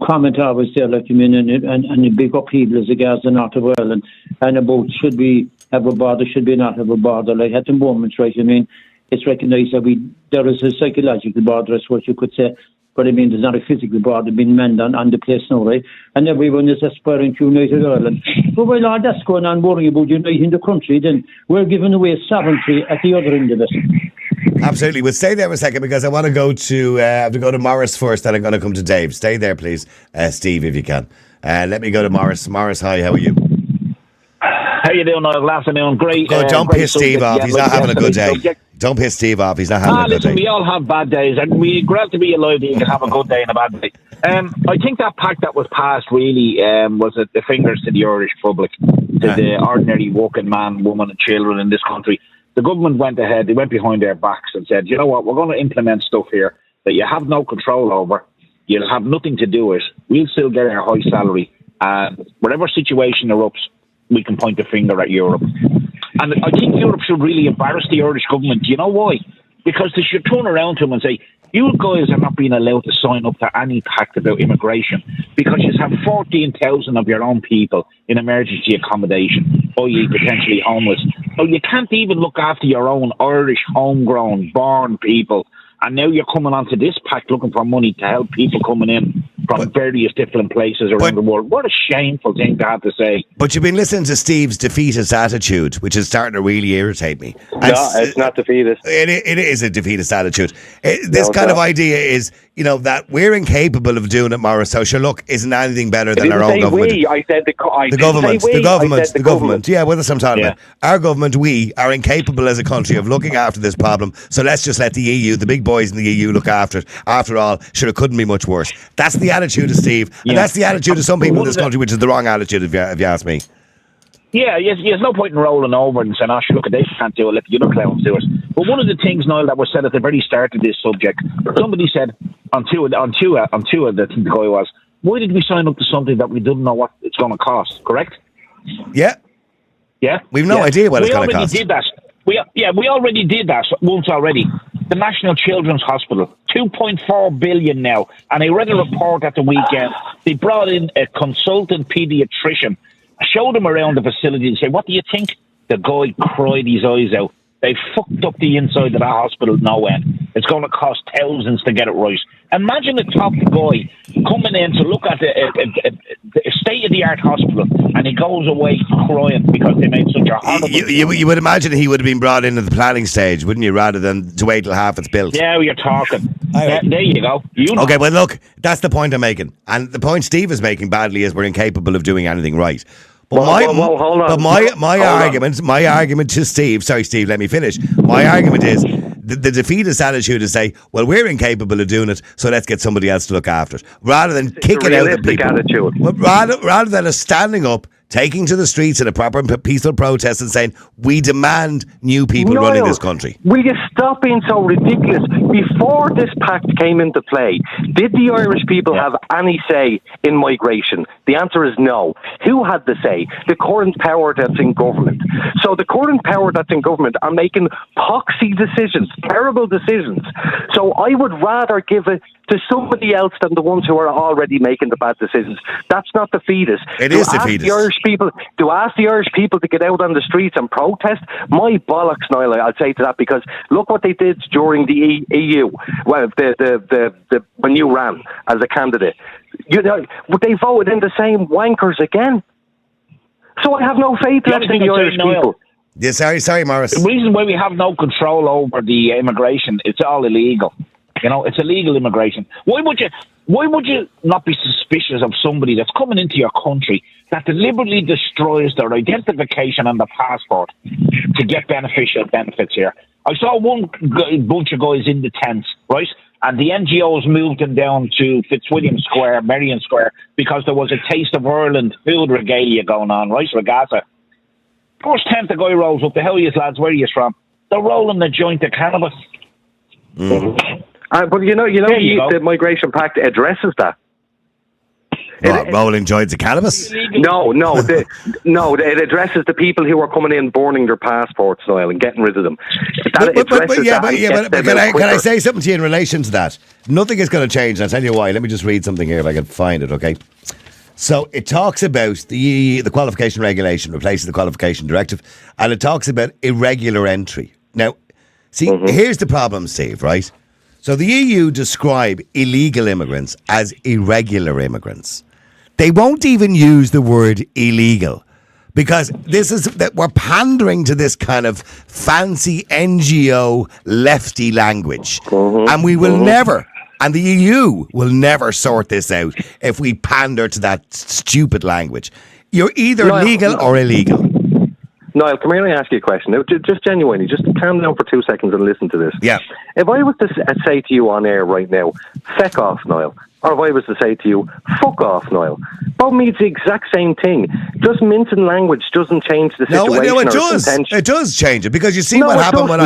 comment always there, like you mean, and a big upheaval as regards the north of Ireland, and about should we have a border, should we not have a border? Like at the moment, right? I mean, it's recognised that there is a psychological border, as what you could say, but I mean, there's not a physical border being manned on the place now, right? And everyone is aspiring to united Ireland. But while all that's going on, worrying about uniting the country, then we're giving away sovereignty at the other end of it. Absolutely. We'll stay there for a second because I want to go to Morris first, then I'm going to come to Dave. Stay there, please, Steve, if you can. Let me go to Morris. Morris, hi, how are you? How you doing, Niall? Afternoon. Great. Don't piss Steve off. He's not having a good day. Don't piss Steve off. He's not having a good day. We all have bad days, and we're glad to be alive that you can have a good day and a bad day. I think that pact that was passed really was the fingers to the Irish public, to the ordinary working man, woman, and children in this country. The government went ahead, they went behind their backs and said, you know what, we're going to implement stuff here that you have no control over. You'll have nothing to do with. We'll still get our high salary. And whatever situation erupts, we can point the finger at Europe. And I think Europe should really embarrass the Irish government. Do you know why? Because they should turn around to them and say, you guys are not being allowed to sign up to any pact about immigration because you have 14,000 of your own people in emergency accommodation, i.e. potentially homeless. So you can't even look after your own Irish, homegrown, born people. And now you're coming onto this pact looking for money to help people coming in from various different places around the world. What a shameful thing to have to say. But you've been listening to Steve's defeatist attitude, which is starting to really irritate me. No, it's not defeatist. It is a defeatist attitude. This kind of idea is, that we're incapable of doing it, Morris. So sure, look, isn't anything better than our own government? I said the government. Yeah, well, that's what I'm talking about. Our government, we are incapable as a country of looking after this problem. So let's just let the EU, the big boys in the EU, look after it. After all, sure, it couldn't be much worse. That's the attitude of Steve, and that's the attitude of some people in this country, which is the wrong attitude, if you ask me. Yeah, there's no point in rolling over and saying, look, they can't do it, let the other clowns do it. But one of the things, Niall, that was said at the very start of this subject, somebody said on two of the thing the guy was, why did we sign up to something that we didn't know what it's going to cost, correct? Yeah. Yeah? We've no idea what it's going to cost. We already did that once already. The National Children's Hospital, 2.4 billion now. And I read a report at the weekend. They brought in a consultant paediatrician, showed him around the facility and said, what do you think? The guy cried his eyes out. They fucked up the inside of that hospital no end. It's going to cost thousands to get it right. Imagine a top guy coming in to look at the state-of-the-art hospital and he goes away crying because they made such a horrible... You would imagine he would have been brought into the planning stage, wouldn't you, rather than to wait till half it's built? Yeah, you're talking. There you go. Okay, well, look, that's the point I'm making. And the point Steve is making badly is we're incapable of doing anything right. But hold on. My argument to Steve, sorry, Steve, let me finish. My argument is the defeatist attitude is say, well, we're incapable of doing it, so let's get somebody else to look after it, rather than kicking out the people. Attitude. Rather than us standing up, taking to the streets in a proper peaceful protest and saying, we demand new people Niall, running this country. Will you stop being so ridiculous? Before this pact came into play, did the Irish people have any say in migration? The answer is no. Who had the say? The current power that's in government. So the current power that's in government are making poxy decisions, terrible decisions. So I would rather give it to somebody else than the ones who are already making the bad decisions. That's not defeat us. It is defeat us. To ask the Irish people to get out on the streets and protest, my bollocks, Niall, I'll say to that, because look what they did during the EU. Well, when you ran as a candidate, they voted in the same wankers again. So I have no faith left in the Irish people. Yeah, sorry, Morris. The reason why we have no control over the immigration, it's all illegal. It's illegal immigration. Why would you not be suspicious of somebody that's coming into your country that deliberately destroys their identification and the passport to get beneficial benefits here? I saw one bunch of guys in the tents, right? And the NGOs moved them down to Fitzwilliam Square, Merrion Square, because there was a Taste of Ireland food regalia going on, right? Regatta. First tent the guy rolls up, the hell are you lads, where are you from? They're rolling the joint of cannabis. But the Migration Pact addresses that. Rolling joints of cannabis? No, it addresses the people who are coming in, burning their passports, Niall, and getting rid of them. Can I say something to you in relation to that? Nothing is going to change, and I'll tell you why. Let me just read something here if I can find it, okay? So it talks about the qualification regulation replacing the qualification directive, and it talks about irregular entry. Now, see, here's the problem, Steve, right? So the EU describe illegal immigrants as irregular immigrants. They won't even use the word illegal because we're pandering to this kind of fancy NGO lefty language. And we will never, and the EU will never sort this out if we pander to that stupid language. You're either legal or illegal. Niall, come here and ask you a question. Now, just genuinely, just calm down for 2 seconds and listen to this. Yeah. If I was to say to you on air right now, feck off, Niall, or if I was to say to you, fuck off, Niall, both means the exact same thing. Just mincing language doesn't change the situation. No, it does. It does change it because you see what happened when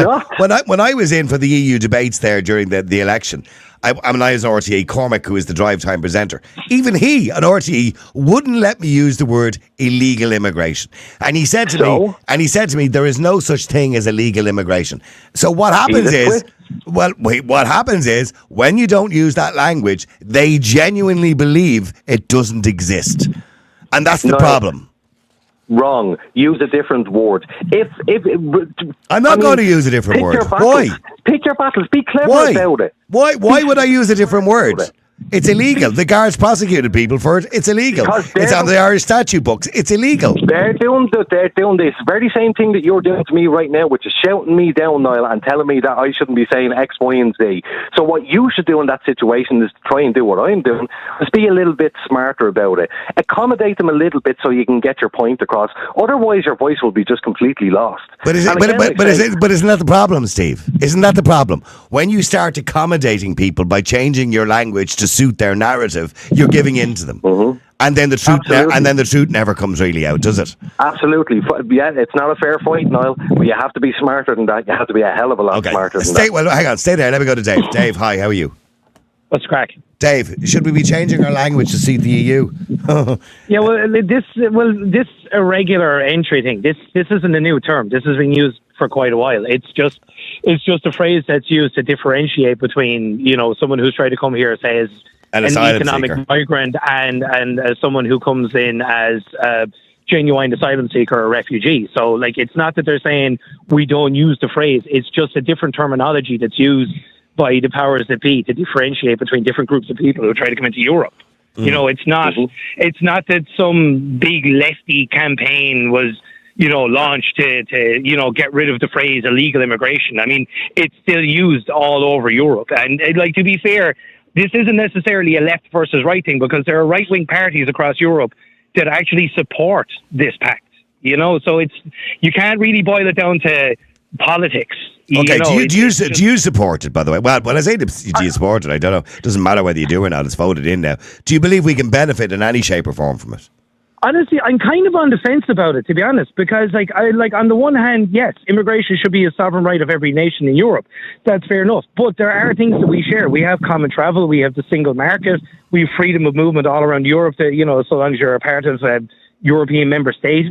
I was in for the EU debates there during the election. I was RTE, Cormac, who is the drive time presenter. Even he, an RTE, wouldn't let me use the word illegal immigration. And he said to me, there is no such thing as illegal immigration. So what happens is, what happens is, when you don't use that language, they genuinely believe it doesn't exist. And that's the problem. Wrong. Use a different word. I'm not going to use a different word. Why? Pick your battles. Be clever about it. Why would I use a different word? It's illegal. The guards prosecuted people for it. It's illegal. It's on the Irish statute books. It's illegal. They're doing this very same thing that you're doing to me right now, which is shouting me down, Niall, and telling me that I shouldn't be saying X, Y, and Z. So what you should do in that situation is try and do what I'm doing, is be a little bit smarter about it. Accommodate them a little bit so you can get your point across. Otherwise, your voice will be just completely lost. But isn't that the problem, Steve? Isn't that the problem? When you start accommodating people by changing your language to suit their narrative, you're giving in to them. And then the truth never comes really out, does it? Absolutely. Yeah, it's not a fair fight, Niall, but you have to be smarter than that. You have to be a hell of a lot smarter than that. Well, hang on, stay there. Let me go to Dave. Dave, hi, how are you? What's crack? Dave, should we be changing our language to suit the EU? Yeah, this irregular entry thing, this isn't a new term. This has been used for quite a while. It's just a phrase that's used to differentiate between, someone who's trying to come here, say, as an economic migrant and someone who comes in as a genuine asylum seeker or refugee. So, it's not that they're saying we don't use the phrase. It's just a different terminology that's used by the powers that be to differentiate between different groups of people who try to come into Europe. It's not that some big lefty campaign was launched to get rid of the phrase illegal immigration. I mean, it's still used all over Europe. And to be fair, this isn't necessarily a left versus right thing, because there are right-wing parties across Europe that actually support this pact. So you can't really boil it down to politics. Okay, do you support it, by the way? Well, when I say do you support it, I don't know. It doesn't matter whether you do or not. It's voted in now. Do you believe we can benefit in any shape or form from it? honestly, I'm kind of on the fence about it, to be honest, because on the one hand, yes, immigration should be a sovereign right of every nation in Europe. That's fair enough. But there are things that we share. We have common travel. We have the single market. We have freedom of movement all around Europe. That, so long as you're a part of European member state,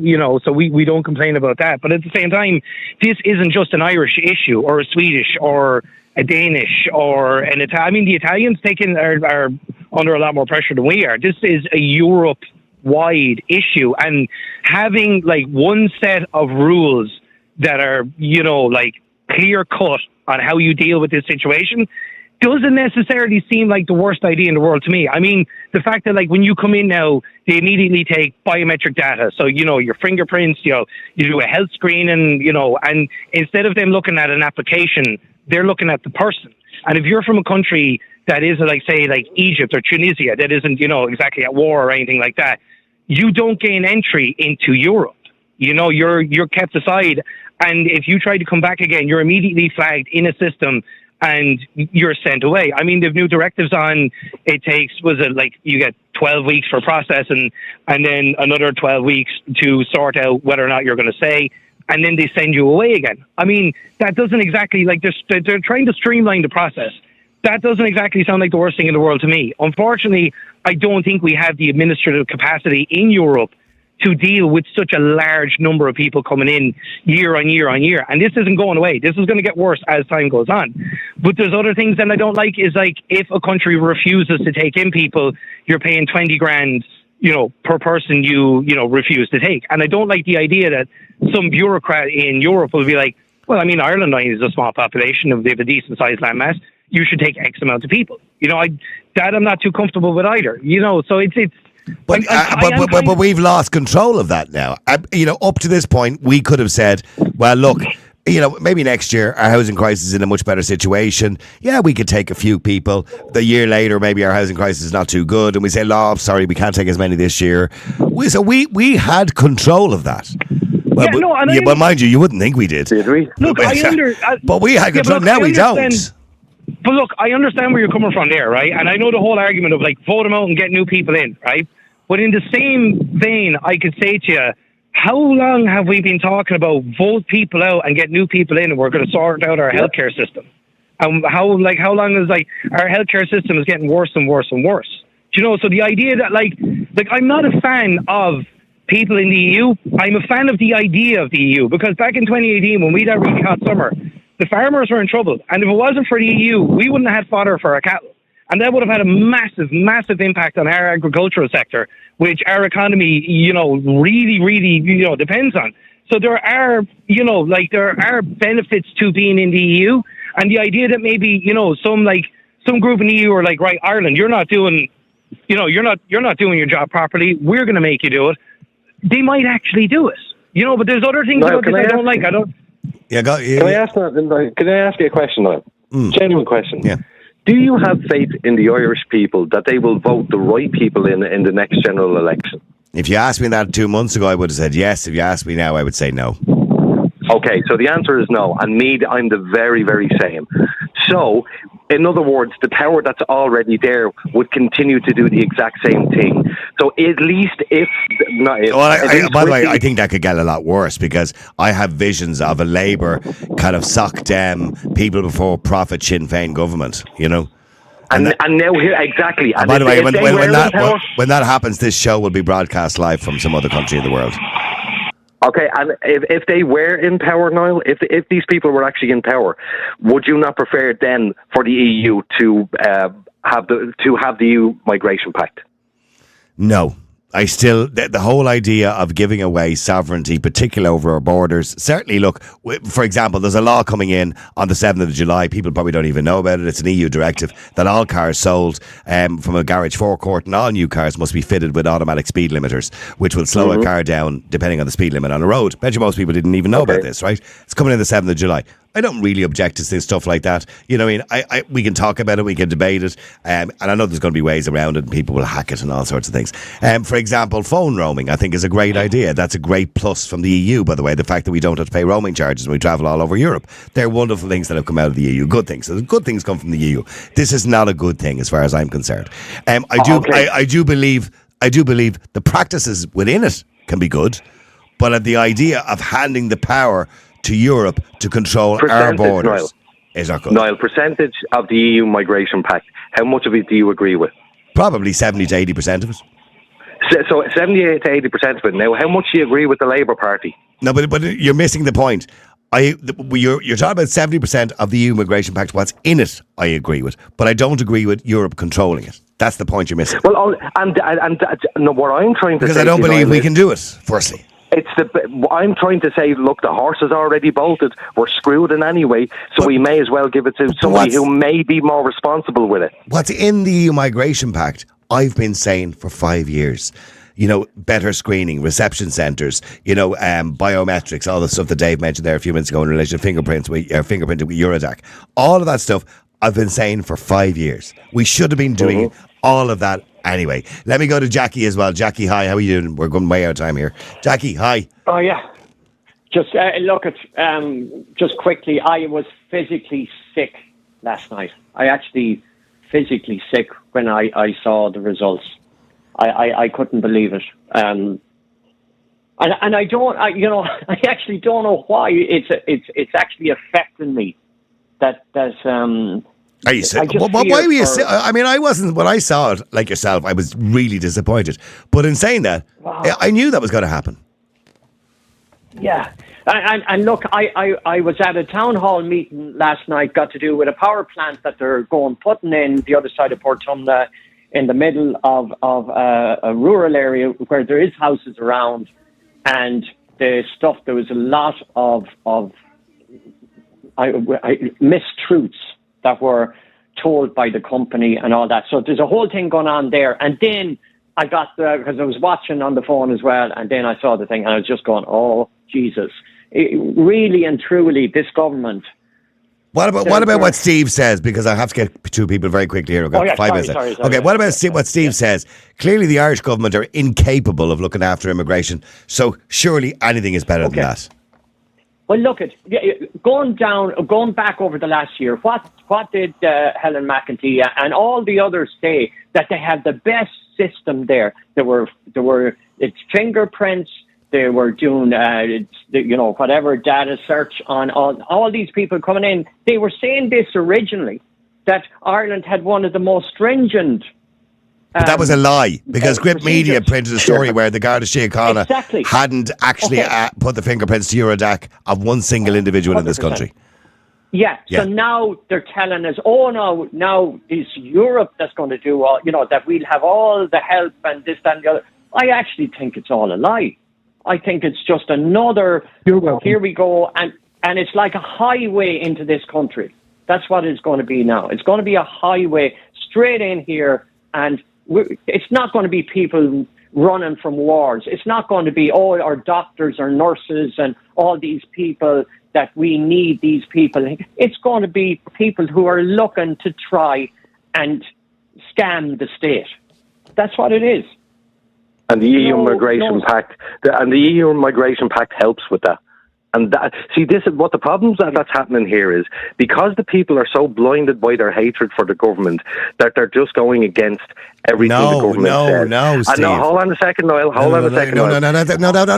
so we don't complain about that. But at the same time, this isn't just an Irish issue or a Swedish or a Danish or an Italian. I mean, the Italians are under a lot more pressure than we are. This is a Europe-wide issue, and having one set of rules that are, clear cut on how you deal with this situation doesn't necessarily seem like the worst idea in the world to me. I mean, the fact that when you come in now, they immediately take biometric data. So, your fingerprints, you do a health screen and instead of them looking at an application, they're looking at the person. And if you're from a country that is like Egypt or Tunisia, that isn't, exactly at war or anything like that, you don't gain entry into Europe. You're kept aside. And if you try to come back again, you're immediately flagged in a system and you're sent away. I mean, they've new directives on, it takes, you get 12 weeks for processing and then another 12 weeks to sort out whether or not you're going to stay, and then they send you away again. I mean, that doesn't exactly, they're trying to streamline the process. That doesn't exactly sound like the worst thing in the world to me. Unfortunately, I don't think we have the administrative capacity in Europe to deal with such a large number of people coming in year on year on year. And this isn't going away. This is going to get worse as time goes on. But there's other things that I don't like is if a country refuses to take in people, you're paying 20 grand, per person you refuse to take. And I don't like the idea that some bureaucrat in Europe will be like, well, I mean, Ireland is a small population, if they have a decent sized landmass, you should take X amount of people. I'm not too comfortable with either. So it's But we've lost control of that now. Up to this point, we could have said, well, look, maybe next year our housing crisis is in a much better situation. Yeah, we could take a few people. The year later, maybe our housing crisis is not too good, and we say, "I'm sorry, we can't take as many this year." We had control of that. Well, but mind you wouldn't think we did. Did we? Look, but we had control. Now we don't. But look, I understand where you're coming from there, right? And I know the whole argument of vote them out and get new people in, right? But in the same vein, I could say to you, how long have we been talking about vote people out and get new people in and we're going to sort out our healthcare system? And how long is our healthcare system is getting worse and worse and worse? Do you know? So the idea that I'm not a fan of people in the EU. I'm a fan of the idea of the EU because back in 2018 when we had that really hot summer, the farmers were in trouble. And if it wasn't for the EU, we wouldn't have had fodder for our cattle. And that would have had a massive, massive impact on our agricultural sector, which our economy, really, really, depends on. So there are, there are benefits to being in the EU. And the idea that maybe, some group in the EU are like, right, Ireland, you're not doing your job properly. We're going to make you do it. They might actually do it, but there's other things about this I don't like. I don't. Yeah, Can I ask you a question, though? Genuine question. Yeah. Do you have faith in the Irish people that they will vote the right people in the next general election? If you asked me that 2 months ago, I would have said yes. If you asked me now, I would say no. Okay, so the answer is no. And I'm the very, very same. So, in other words, the power that's already there would continue to do the exact same thing. So at least by the way, I think that could get a lot worse because I have visions of a Labour kind of sock dem people before profit Sinn Féin government, And now here, exactly. And by the way, when that happens, this show will be broadcast live from some other country in the world. Okay, and if they were in power, Niall, if these people were actually in power, would you not prefer then for the EU to have the EU Migration Pact? No. I still, the whole idea of giving away sovereignty, particularly over our borders, certainly, look, for example, there's a law coming in on the 7th of July. People probably don't even know about it. It's an EU directive that all cars sold from a garage forecourt and all new cars must be fitted with automatic speed limiters, which will slow a car down depending on the speed limit on a road. Bet you most people didn't even know about this, right? It's coming in the 7th of July. I don't really object to stuff like that. We can talk about it, we can debate it, and I know there's going to be ways around it and people will hack it and all sorts of things. For example, phone roaming, I think is a great idea. That's a great plus from the EU, by the way, the fact that we don't have to pay roaming charges when we travel all over Europe. They're wonderful things that have come out of the EU, good things. So good things come from the EU. This is not a good thing as far as I'm concerned. I do believe I do believe the practices within it can be good, but the idea of handing the power to Europe to control our borders Niall, is not good. Niall, percentage of the EU Migration Pact, how much of it do you agree with? Probably 70 to 80% of it. So 78 to 80% of it. Now, how much do you agree with the Labour Party? No, but you're missing the point. You're talking about 70% of the EU Migration Pact. What's in it, I agree with, but I don't agree with Europe controlling it. That's the point you're missing. Well, and no, what I'm trying to because say, I don't believe we can do it. Firstly, I'm trying to say, look, the horse is already bolted. We're screwed in any way, so we may as well give it to somebody who may be more responsible with it. What's in the EU Migration Pact? I've been saying for 5 years. You know, better screening, reception centres, biometrics, all the stuff that Dave mentioned there a few minutes ago in relation to fingerprinting with Eurodac. All of that stuff I've been saying for 5 years. We should have been doing all of that anyway. Let me go to Jackie as well. Jackie, hi, how are you doing? We're going way out of time here. Jackie, hi. Oh, yeah. Just just quickly, I was physically sick last night. I actually physically sick when I saw the results. I couldn't believe it. And I actually don't know why it's actually affecting me. Are you sick? Why were you sick? I mean, I wasn't. When I saw it, like yourself, I was really disappointed. But in saying that, wow. I knew that was going to happen. Yeah. And look, I was at a town hall meeting last night, got to do with a power plant that they're putting in the other side of Portumna, in the middle of a rural area where there is houses around, and there was a lot of mistruths that were told by the company and all that. So there's a whole thing going on there. And then I got because I was watching on the phone as well, and then I saw the thing, and I was just going, oh, Jesus. Really and truly, this government... What about what Steve says? Because I have to get two people very quickly here. We've got 5 minutes. Sorry, okay, what about what Steve says? Clearly, the Irish government are incapable of looking after immigration, so surely anything is better than that. Well, look, going back over the last year, what did Helen McEntee and all the others say? That they have the best system there. There were it's fingerprints. They were doing, whatever data search on all these people coming in. They were saying this originally, that Ireland had one of the most stringent. But that was a lie, because Grip Media printed a story where the Garda Síochána hadn't actually put the fingerprints to Eurodac of one single individual 100%. In this country. Yeah, so now they're telling us, now it's Europe that's going to do all, that we'll have all the help and this, that, and the other. I actually think it's all a lie. I think it's just another, here we go, and it's like a highway into this country. That's what it's going to be now. It's going to be a highway straight in here, and it's not going to be people running from wars. It's not going to be, our doctors, our nurses, and all these people that we need these people. It's going to be people who are looking to try and scam the state. That's what it is. And the EU Migration Pact, and the EU Migration Pact helps with that. And this is what the problems that's happening here is, because the people are so blinded by their hatred for the government that they're just going against everything the government says. No, Steve. No, hold on a second, Niall.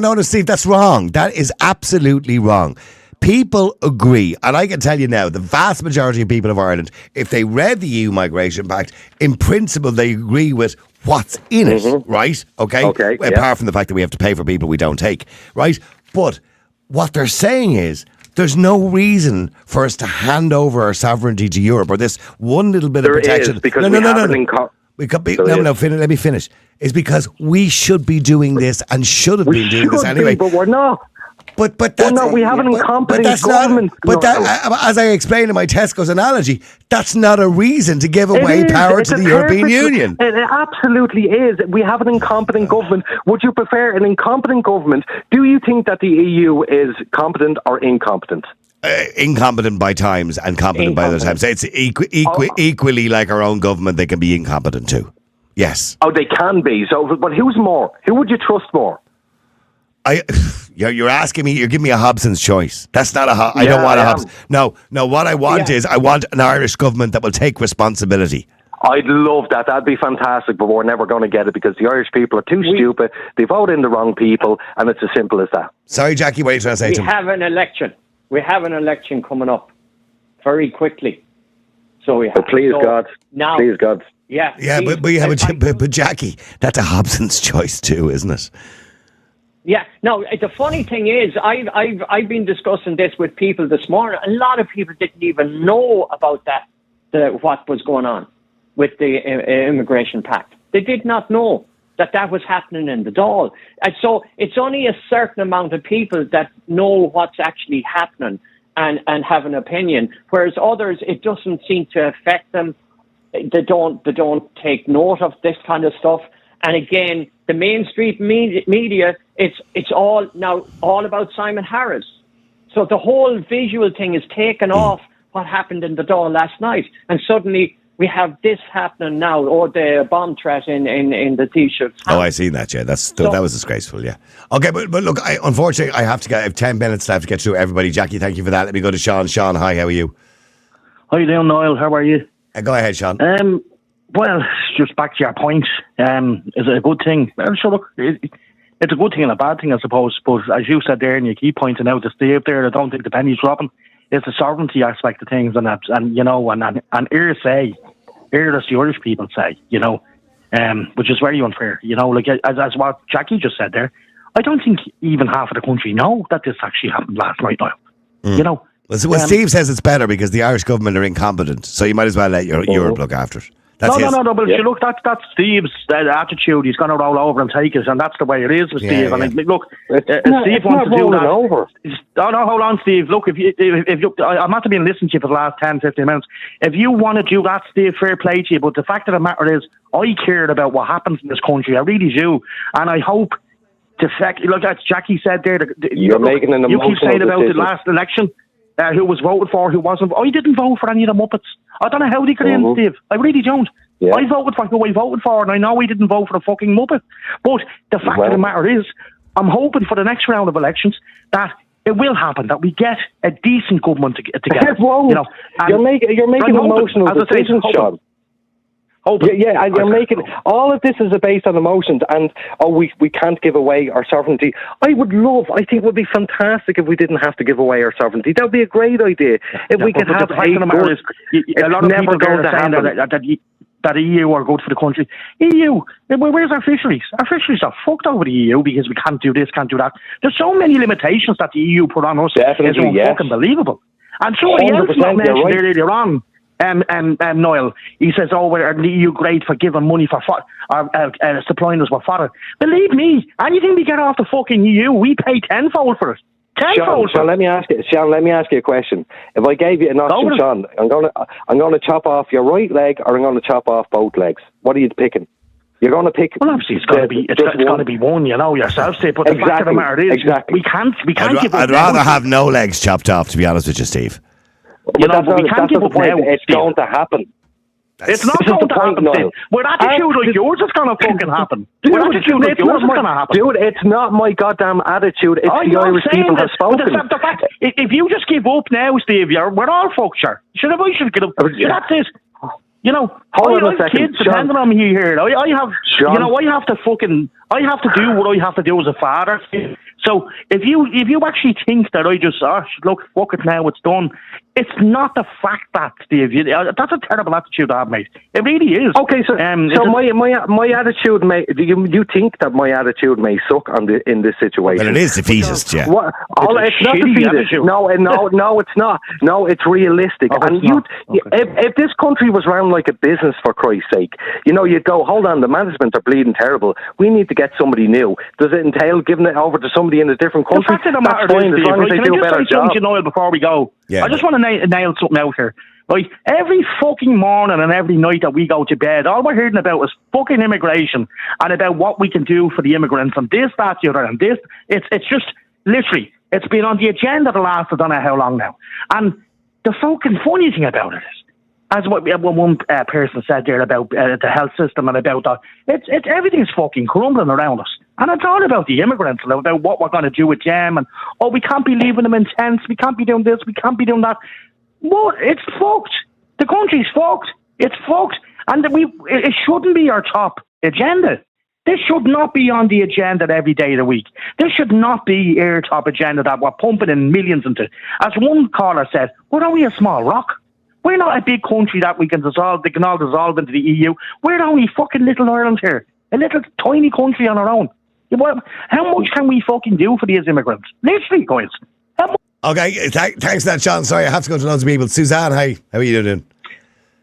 No, Steve, that's wrong. That is absolutely wrong. People agree, and I can tell you now, the vast majority of people of Ireland, if they read the EU Migration Pact, in principle, they agree with what's in it, right? Okay? Apart from the fact that we have to pay for people we don't take, right? But what they're saying is, there's no reason for us to hand over our sovereignty to Europe, or this one little bit of protection. Is, because let me finish. It's because we should be doing this and should have been doing this anyway. But we're not. But that's, we have an incompetent government. As I explained in my Tesco's analogy, that's not a reason to give away power to the European Union. It absolutely is. We have an incompetent government. Would you prefer an incompetent government? Do you think that the EU is competent or incompetent? Incompetent by times and competent by other times. It's equally like our own government. They can be incompetent too. Yes. Oh, they can be. So, but who's more? Who would you trust more? You're asking me. You're giving me a Hobson's choice. That's not a. I don't want a Hobson. No. What I want is I want an Irish government that will take responsibility. I'd love that. That'd be fantastic, but we're never going to get it because the Irish people are too stupid. They vote in the wrong people, and it's as simple as that. Sorry, Jackie, what are you trying to say to him? We have an election. We have an election coming up very quickly. So we have. But please, God. Now, please, God. Yeah. Yeah, but Jackie, that's a Hobson's choice too, isn't it? Yeah. No, the funny thing is, I've been discussing this with people this morning. A lot of people didn't even know about what was going on with the Immigration Pact. They did not know that was happening in the Dáil. And so it's only a certain amount of people that know what's actually happening and have an opinion, whereas others, it doesn't seem to affect them. They don't take note of this kind of stuff. And again, the mainstream media, it's all about Simon Harris. So the whole visual thing is taken off what happened in the Dáil last night, and suddenly we have this happening now, or the bomb threat in the Taoiseach's house. Oh, I seen that. Yeah, that was disgraceful. Yeah. Okay, but look, unfortunately, I have 10 minutes left to get through everybody. Jackie, thank you for that. Let me go to Sean. Sean, hi. How are you? How you doing, Niall? How are you? Go ahead, Sean. Well, just back to your point. Is it a good thing? Well, sure, look, it's a good thing and a bad thing, I suppose. But as you said there, and you keep pointing out the Steve there, I don't think the penny's dropping. It's the sovereignty aspect of things, and here does the Irish people say, which is very unfair. Like as what Jackie just said there, I don't think even half of the country know that this actually happened last night. Now, Well, Steve says it's better because the Irish government are incompetent, so you might as well let Europe look after it. No, but look, that's Steve's attitude. He's going to roll over and take it, and that's the way it is with Steve. Yeah. I mean, look, Steve wants to do that. Over. No, hold on, Steve. Look, if you, I'm not been listening to you for the last 10, 15 minutes. If you want to do that, Steve, fair play to you. But the fact of the matter is, I cared about what happens in this country. I really do, and I hope look, as Jackie said there, making an emotional you keep saying about decision. the last election. Who was voted for, who wasn't. I didn't vote for any of the Muppets. I don't know how they got in, Steve. I really don't. Yeah. I voted for who I voted for, and I know I didn't vote for the fucking Muppet. But the fact of the matter is, I'm hoping for the next round of elections that it will happen, that we get a decent government together. You're making emotional decisions, Sean. Yeah, and you're making all of this is based on emotions, and we can't give away our sovereignty. I think it would be fantastic if we didn't have to give away our sovereignty. That would be a great idea. If we could have a lot of people going to saying that EU are good for the country. EU, where's our fisheries? Our fisheries are fucked over the EU because we can't do this, can't do that. There's so many limitations that the EU put on us. Definitely, it's fucking believable. And somebody else mentioned earlier on. Niall, he says, we're the EU great for giving money for supplying us with fodder. Believe me, anything we get off the fucking EU, we pay tenfold for it. Sean, let me ask you a question. If I gave you an option, Sean, I'm gonna chop off your right leg, or I'm gonna chop off both legs. What are you picking? You're going to pick. Well, obviously, it's got to be one. Yourself, Steve. But the fact of the matter is, we can't give up. I'd rather have no legs chopped off, to be honest with you, Steve. We can't give up now. It's going to happen. It's not going to happen, Steve. With attitude like yours, it's going to fucking happen. With attitude like yours, it's going to happen. Dude, it's not my goddamn attitude. It's the Irish people have spoken. The fact, if you just give up now, Steve, we're all fucked, sure. I should get up. That's it. Hold on a second. Kids depending on me here. I have to do what I have to do as a father. So if you actually think that I just look, fuck it now, it's done. It's not the fact that, Steve. That's a terrible attitude to have, mate. It really is. Okay, so my attitude may. Do you think that my attitude may suck in this situation? But it is defeatist, yeah. It's not defeatist. No, it's not. No, it's realistic. If this country was run like a business, for Christ's sake, you'd go, hold on, the management are bleeding terrible. We need to get somebody new. Does it entail giving it over to somebody in a different country? The fact of the matter is, as long as they do a better job. Niall, before we go, yeah. I just want to nail something out here. Right, every fucking morning and every night that we go to bed, all we're hearing about is fucking immigration and about what we can do for the immigrants and this, that, the other, and this. It's just literally, it's been on the agenda the last I don't know how long now. And the fucking funny thing about it is, as what one person said there about the health system and about that, it's everything's fucking crumbling around us. And it's all about the immigrants and about what we're going to do with them. And, we can't be leaving them in tents. We can't be doing this. We can't be doing that. What? It's fucked. The country's fucked. It's fucked. And it shouldn't be our top agenda. This should not be on the agenda every day of the week. This should not be our top agenda that we're pumping in millions into. As one caller said, we're only a small rock. We're not a big country that we can dissolve. They can all dissolve into the EU. We're only fucking little Ireland here, a little tiny country on our own. How much can we fucking do for these immigrants? Literally, guys. Okay, thanks for that, Sean. Sorry, I have to go to loads of people. Suzanne, hi. How are you doing?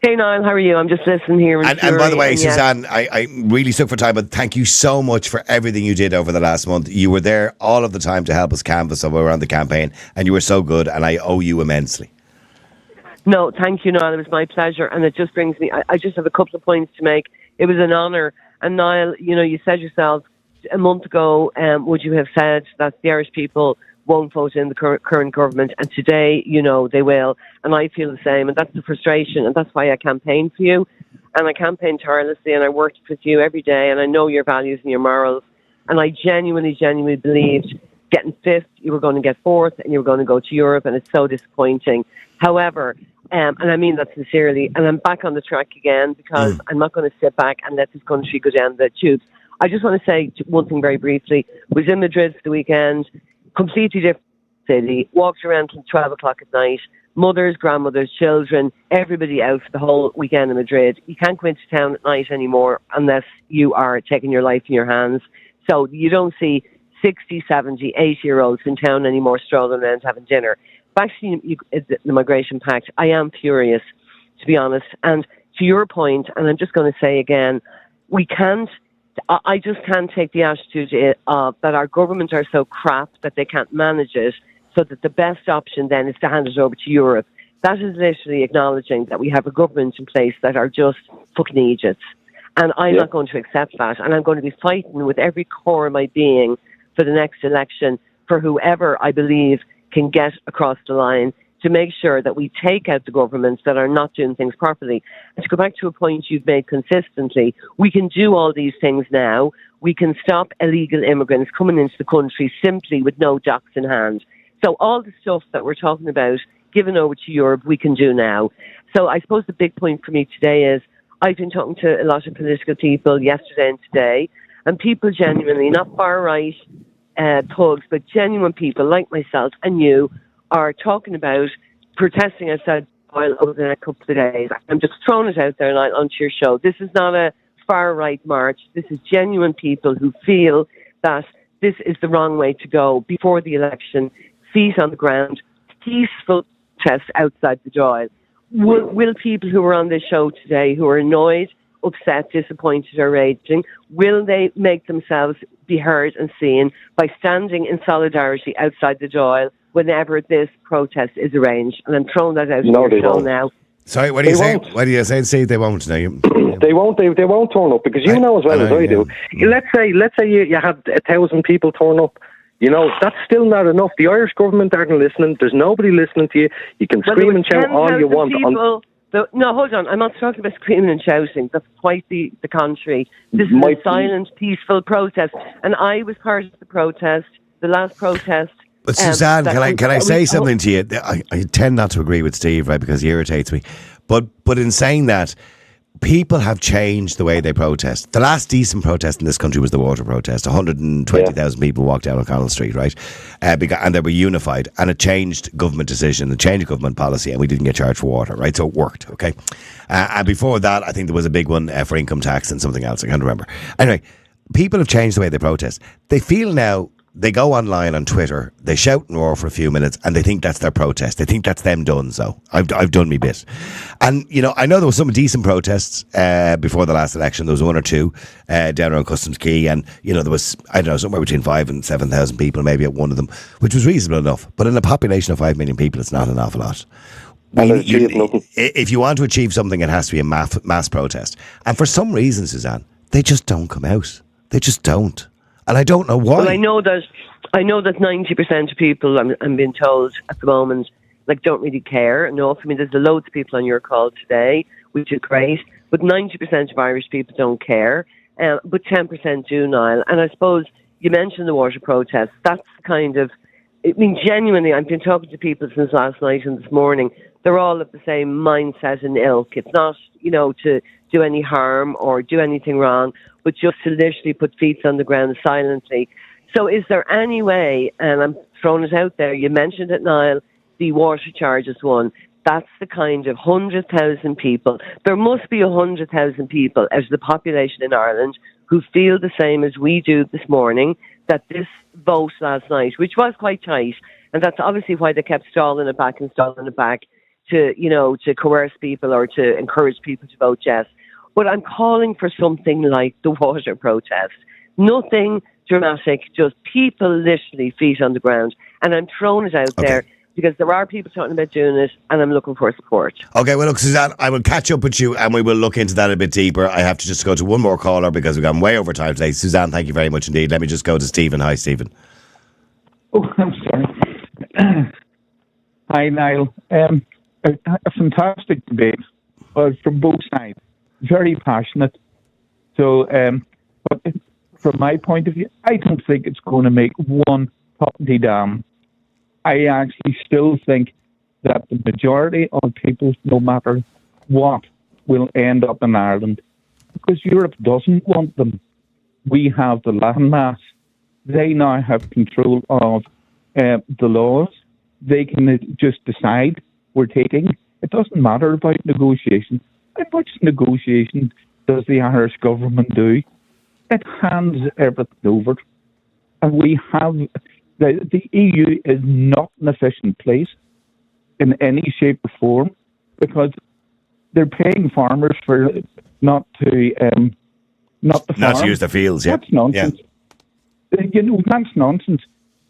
Hey, Niall, how are you? I'm just listening here. And by the way, Suzanne, I really stuck for time, but thank you so much for everything you did over the last month. You were there all of the time to help us canvass around the campaign, and you were so good, and I owe you immensely. No, thank you, Niall. It was my pleasure, and it just brings me... I just have a couple of points to make. It was an honour, and Niall, you said yourself a month ago, would you have said that the Irish people won't vote in the current government, and today, they will, and I feel the same, and that's the frustration, and that's why I campaigned for you, and I campaigned tirelessly, and I worked with you every day, and I know your values and your morals, and I genuinely believed getting fifth, you were going to get fourth, and you were going to go to Europe, and it's so disappointing. However, and I mean that sincerely, and I'm back on the track again, because I'm not going to sit back and let this country go down the tubes. I just want to say one thing very briefly. I was in Madrid for the weekend, completely different city, walked around till 12 o'clock at night, mothers, grandmothers, children, everybody out for the whole weekend in Madrid. You can't go into town at night anymore unless you are taking your life in your hands. So you don't see 60, 70, 80-year-olds in town anymore strolling around having dinner. Back to the Migration Pact, I am furious, to be honest. And to your point, and I'm just going to say again, I just can't take the attitude that our governments are so crap that they can't manage it, so that the best option then is to hand it over to Europe. That is literally acknowledging that we have a government in place that are just fucking idiots. And I'm not going to accept that. And I'm going to be fighting with every core of my being for the next election for whoever I believe can get across the line to make sure that we take out the governments that are not doing things properly. And to go back to a point you've made consistently, we can do all these things now. We can stop illegal immigrants coming into the country simply with no docs in hand. So all the stuff that we're talking about, given over to Europe, we can do now. So I suppose the big point for me today is I've been talking to a lot of political people yesterday and today, and people genuinely, not far-right thugs, but genuine people like myself and you, are talking about protesting outside Dáil over the next couple of days. I'm just throwing it out there onto your show. This is not a far-right march. This is genuine people who feel that this is the wrong way to go before the election, feet on the ground, peaceful protests outside the Dáil. Will people who are on this show today, who are annoyed, upset, disappointed or raging, will they make themselves be heard and seen by standing in solidarity outside the Dáil whenever this protest is arranged? And I'm throwing that out to your show now. Sorry, what do you say? What do you say? Say they won't now. They won't turn up, because you know as well as I do. Let's say you had 1,000 people turn up. That's still not enough. The Irish government aren't listening. There's nobody listening to you. You can scream and shout all you want. No, hold on. I'm not talking about screaming and shouting. That's quite the contrary. This is a silent, peaceful protest. And I was part of the protest, the last protest. But Suzanne, can I say something to you? I tend not to agree with Steve, right, because he irritates me. But in saying that, people have changed the way they protest. The last decent protest in this country was the water protest. 120,000 people walked down O'Connell Street, right? And they were unified. And it changed government decision, it changed government policy, and we didn't get charged for water, right? So it worked, okay? And before that, I think there was a big one for income tax and something else. I can't remember. Anyway, people have changed the way they protest. They feel now... They go online on Twitter, they shout and roar for a few minutes, and they think that's their protest. They think that's them done, so I've done me bit. And, I know there was some decent protests before the last election. There was one or two down around Customs Quay, and, there was, I don't know, somewhere between 5,000 and 7,000 people maybe at one of them, which was reasonable enough. But in a population of 5 million people, it's not an awful lot. If you want to achieve something, it has to be a mass protest. And for some reason, Suzanne, they just don't come out. They just don't. And I don't know why. Well, I know that 90% of people, I'm being told at the moment, don't really care enough. I mean, there's loads of people on your call today, which is great, but 90% of Irish people don't care, but 10% do, Niall. And I suppose you mentioned the water protest. That's kind of I mean, genuinely, I've been talking to people since last night and this morning. They're all of the same mindset and ilk. It's not, to do any harm or do anything wrong, but just to literally put feet on the ground silently. So is there any way, and I'm throwing it out there, you mentioned it, Niall, the water charges one. That's the kind of 100,000 people. There must be 100,000 people out of the population in Ireland who feel the same as we do this morning, that this vote last night, which was quite tight, and that's obviously why they kept stalling it back to coerce people or to encourage people to vote yes. But I'm calling for something like the water protest. Nothing dramatic, just people literally feet on the ground. And I'm throwing it out there because there are people talking about doing it, and I'm looking for support. Okay, well, look, Suzanne, I will catch up with you and we will look into that a bit deeper. I have to just go to one more caller because we've gone way over time today. Suzanne, thank you very much indeed. Let me just go to Stephen. Hi, Stephen. Oh, I'm sorry. Hi, Niall. A fantastic debate from both sides. Very passionate. So, but from my point of view, I don't think it's going to make one property dam. I actually still think that the majority of people, no matter what, will end up in Ireland because Europe doesn't want them. We have the landmass. They now have control of the laws. They can just decide we're taking. It doesn't matter about negotiation. How much negotiation does the Irish government do? It hands everything over. And we have... The EU is not an efficient place in any shape or form because they're paying farmers for not to farm. Not to use the fields, yeah. That's nonsense. Yeah. That's nonsense.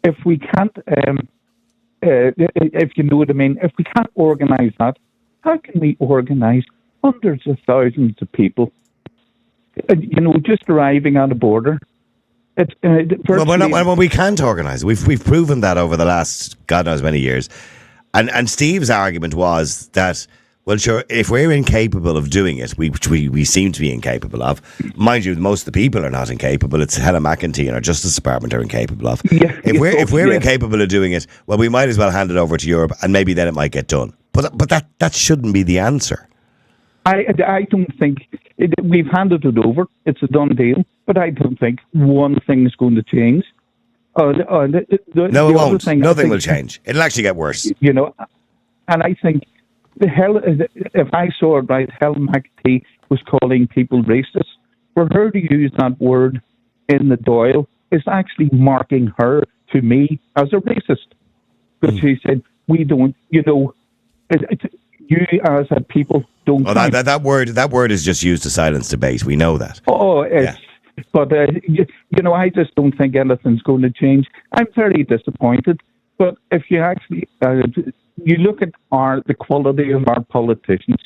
If we can't, if you know what I mean, if we can't organise that, how can we organise hundreds of thousands of people, just arriving on a border? Well, we can't organise. We've proven that over the last God knows many years. And Steve's argument was that, well, sure, if we're incapable of doing it, which we seem to be incapable of, mind you, most of the people are not incapable. It's Helen McEntee and our Justice Department are incapable of. Yeah, if we're incapable of doing it, well, we might as well hand it over to Europe, and maybe then it might get done. But that shouldn't be the answer. I don't think we've handed it over. It's a done deal. But I don't think one thing is going to change. No, it won't. Nothing will change. It'll actually get worse. And I think if I saw it right, Helen McEntee was calling people racist. For her to use that word in the Dáil is actually marking her to me as a racist. Because she said, we don't, you as a people don't. Oh, that word is just used to silence debate. We know that. But, I just don't think anything's going to change. I'm very disappointed. But if you actually, you look at the quality of our politicians,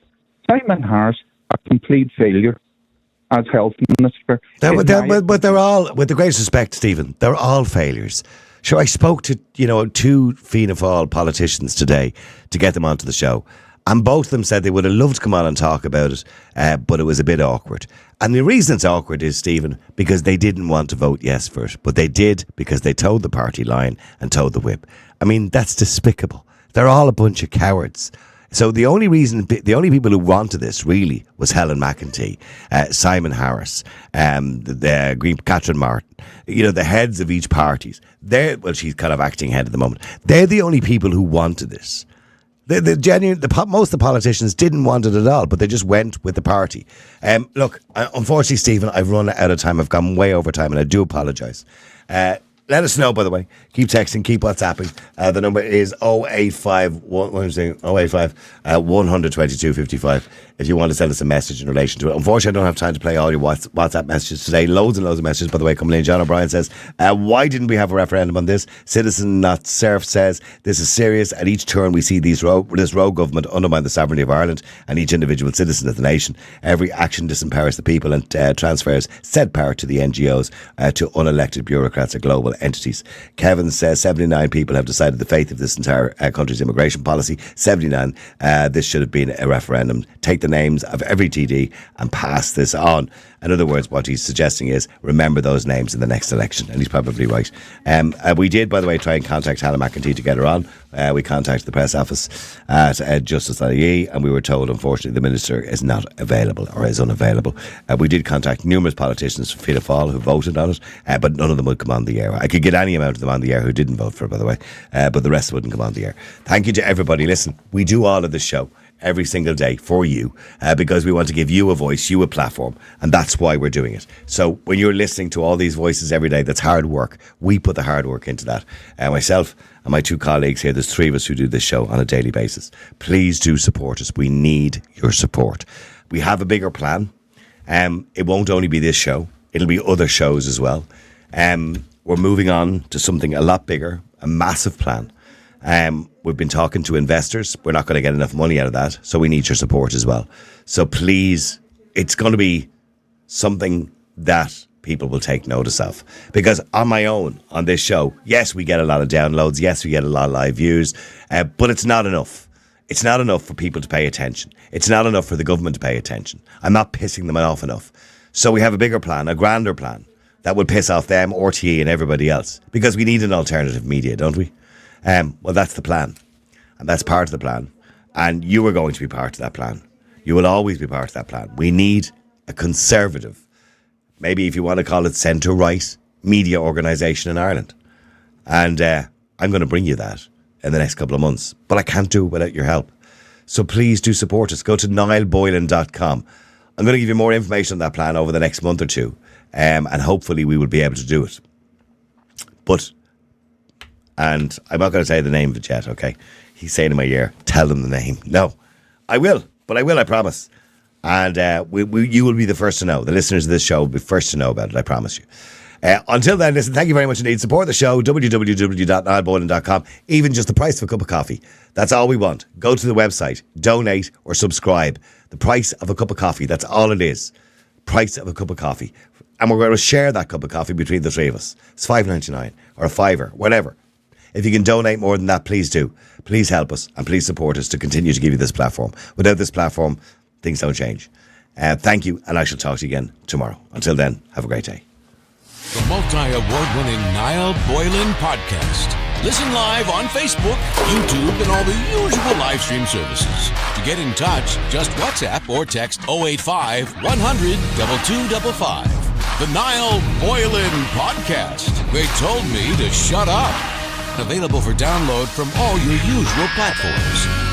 Simon Harris, a complete failure as health minister. But they're all, with the greatest respect, Stephen, they're all failures. Sure, I spoke to, 2 Fianna Fáil politicians today to get them onto the show. And both of them said they would have loved to come on and talk about it, but it was a bit awkward. And the reason it's awkward is, Stephen, because they didn't want to vote yes for it. But they did because they toed the party line and toed the whip. I mean, that's despicable. They're all a bunch of cowards. So the only people who wanted this really was Helen McEntee, Simon Harris, the Green Catherine Martin, the heads of each party. She's kind of acting head at the moment. They're the only people who wanted this. Most of the politicians didn't want it at all, but they just went with the party. Look, unfortunately, Stephen, I've run out of time. I've gone way over time, and I do apologise. Let us know, by the way. Keep texting, keep WhatsApping. The number is 085 122 55 if you want to send us a message in relation to it. Unfortunately, I don't have time to play all your WhatsApp messages today. Loads and loads of messages, by the way, coming in. John O'Brien says, why didn't we have a referendum on this? Citizen Not Surf says, this is serious. At each turn, we see this rogue government undermine the sovereignty of Ireland and each individual citizen of the nation. Every action disempowers the people and transfers said power to the NGOs, to unelected bureaucrats or global entities. Kevin says 79 people have decided the fate of this entire country's immigration policy. 79. This should have been a referendum. Take the names of every TD and pass this on. In other words, what he's suggesting is remember those names in the next election, and he's probably right. We did, by the way, try and contact Hannah McEntee to get her on. We contacted the press office at Justice.ie, and we were told, unfortunately, the Minister is not available or is unavailable. We did contact numerous politicians from Fianna Fáil who voted on it, but none of them would come on the air. I could get any amount of them on the air who didn't vote for it, by the way, but the rest wouldn't come on the air. Thank you to everybody. Listen, we do all of this show every single day for you because we want to give you a voice, you a platform, and that's why we're doing it. So when you're listening to all these voices every day, that's hard work. We put the hard work into that. Myself and my two colleagues here, there's three of us who do this show on a daily basis. Please do support us. We need your support. We have a bigger plan. It won't only be this show. It'll be other shows as well. We're moving on to something a lot bigger, a massive plan. We've been talking to investors. We're not going to get enough money out of that, so we need your support as well. So please, it's going to be something that people will take notice of. Because on my own, on this show, yes, we get a lot of downloads. Yes, we get a lot of live views. But it's not enough. It's not enough for people to pay attention. It's not enough for the government to pay attention. I'm not pissing them off enough. So we have a bigger plan, a grander plan, that would piss off them, RTE and everybody else. Because we need an alternative media, don't we? Well, that's the plan. And that's part of the plan. And you are going to be part of that plan. You will always be part of that plan. We need a conservative, maybe if you want to call it centre-right, media organisation in Ireland. And I'm going to bring you that in the next couple of months. But I can't do it without your help. So please do support us. Go to niallboylan.com. I'm going to give you more information on that plan over the next month or two. And hopefully we will be able to do it. And I'm not going to say the name of it yet, okay? He's saying in my ear, tell them the name. No, I will, I promise. And you will be the first to know. The listeners of this show will be first to know about it, I promise you. Until then, listen, thank you very much indeed. Support the show, www.niallboylan.com. Even just the price of a cup of coffee. That's all we want. Go to the website, donate or subscribe. The price of a cup of coffee, that's all it is. Price of a cup of coffee. And we're going to share that cup of coffee between the three of us. It's $5.99 or $5, whatever. If you can donate more than that, please do. Please help us and please support us to continue to give you this platform. Without this platform, things don't change. Thank you, and I shall talk to you again tomorrow. Until then, have a great day. The multi-award-winning Niall Boylan Podcast. Listen live on Facebook, YouTube, and all the usual live stream services. To get in touch, just WhatsApp or text 085 100 2255. The Niall Boylan Podcast. They told me to shut up. Available for download from all your usual platforms.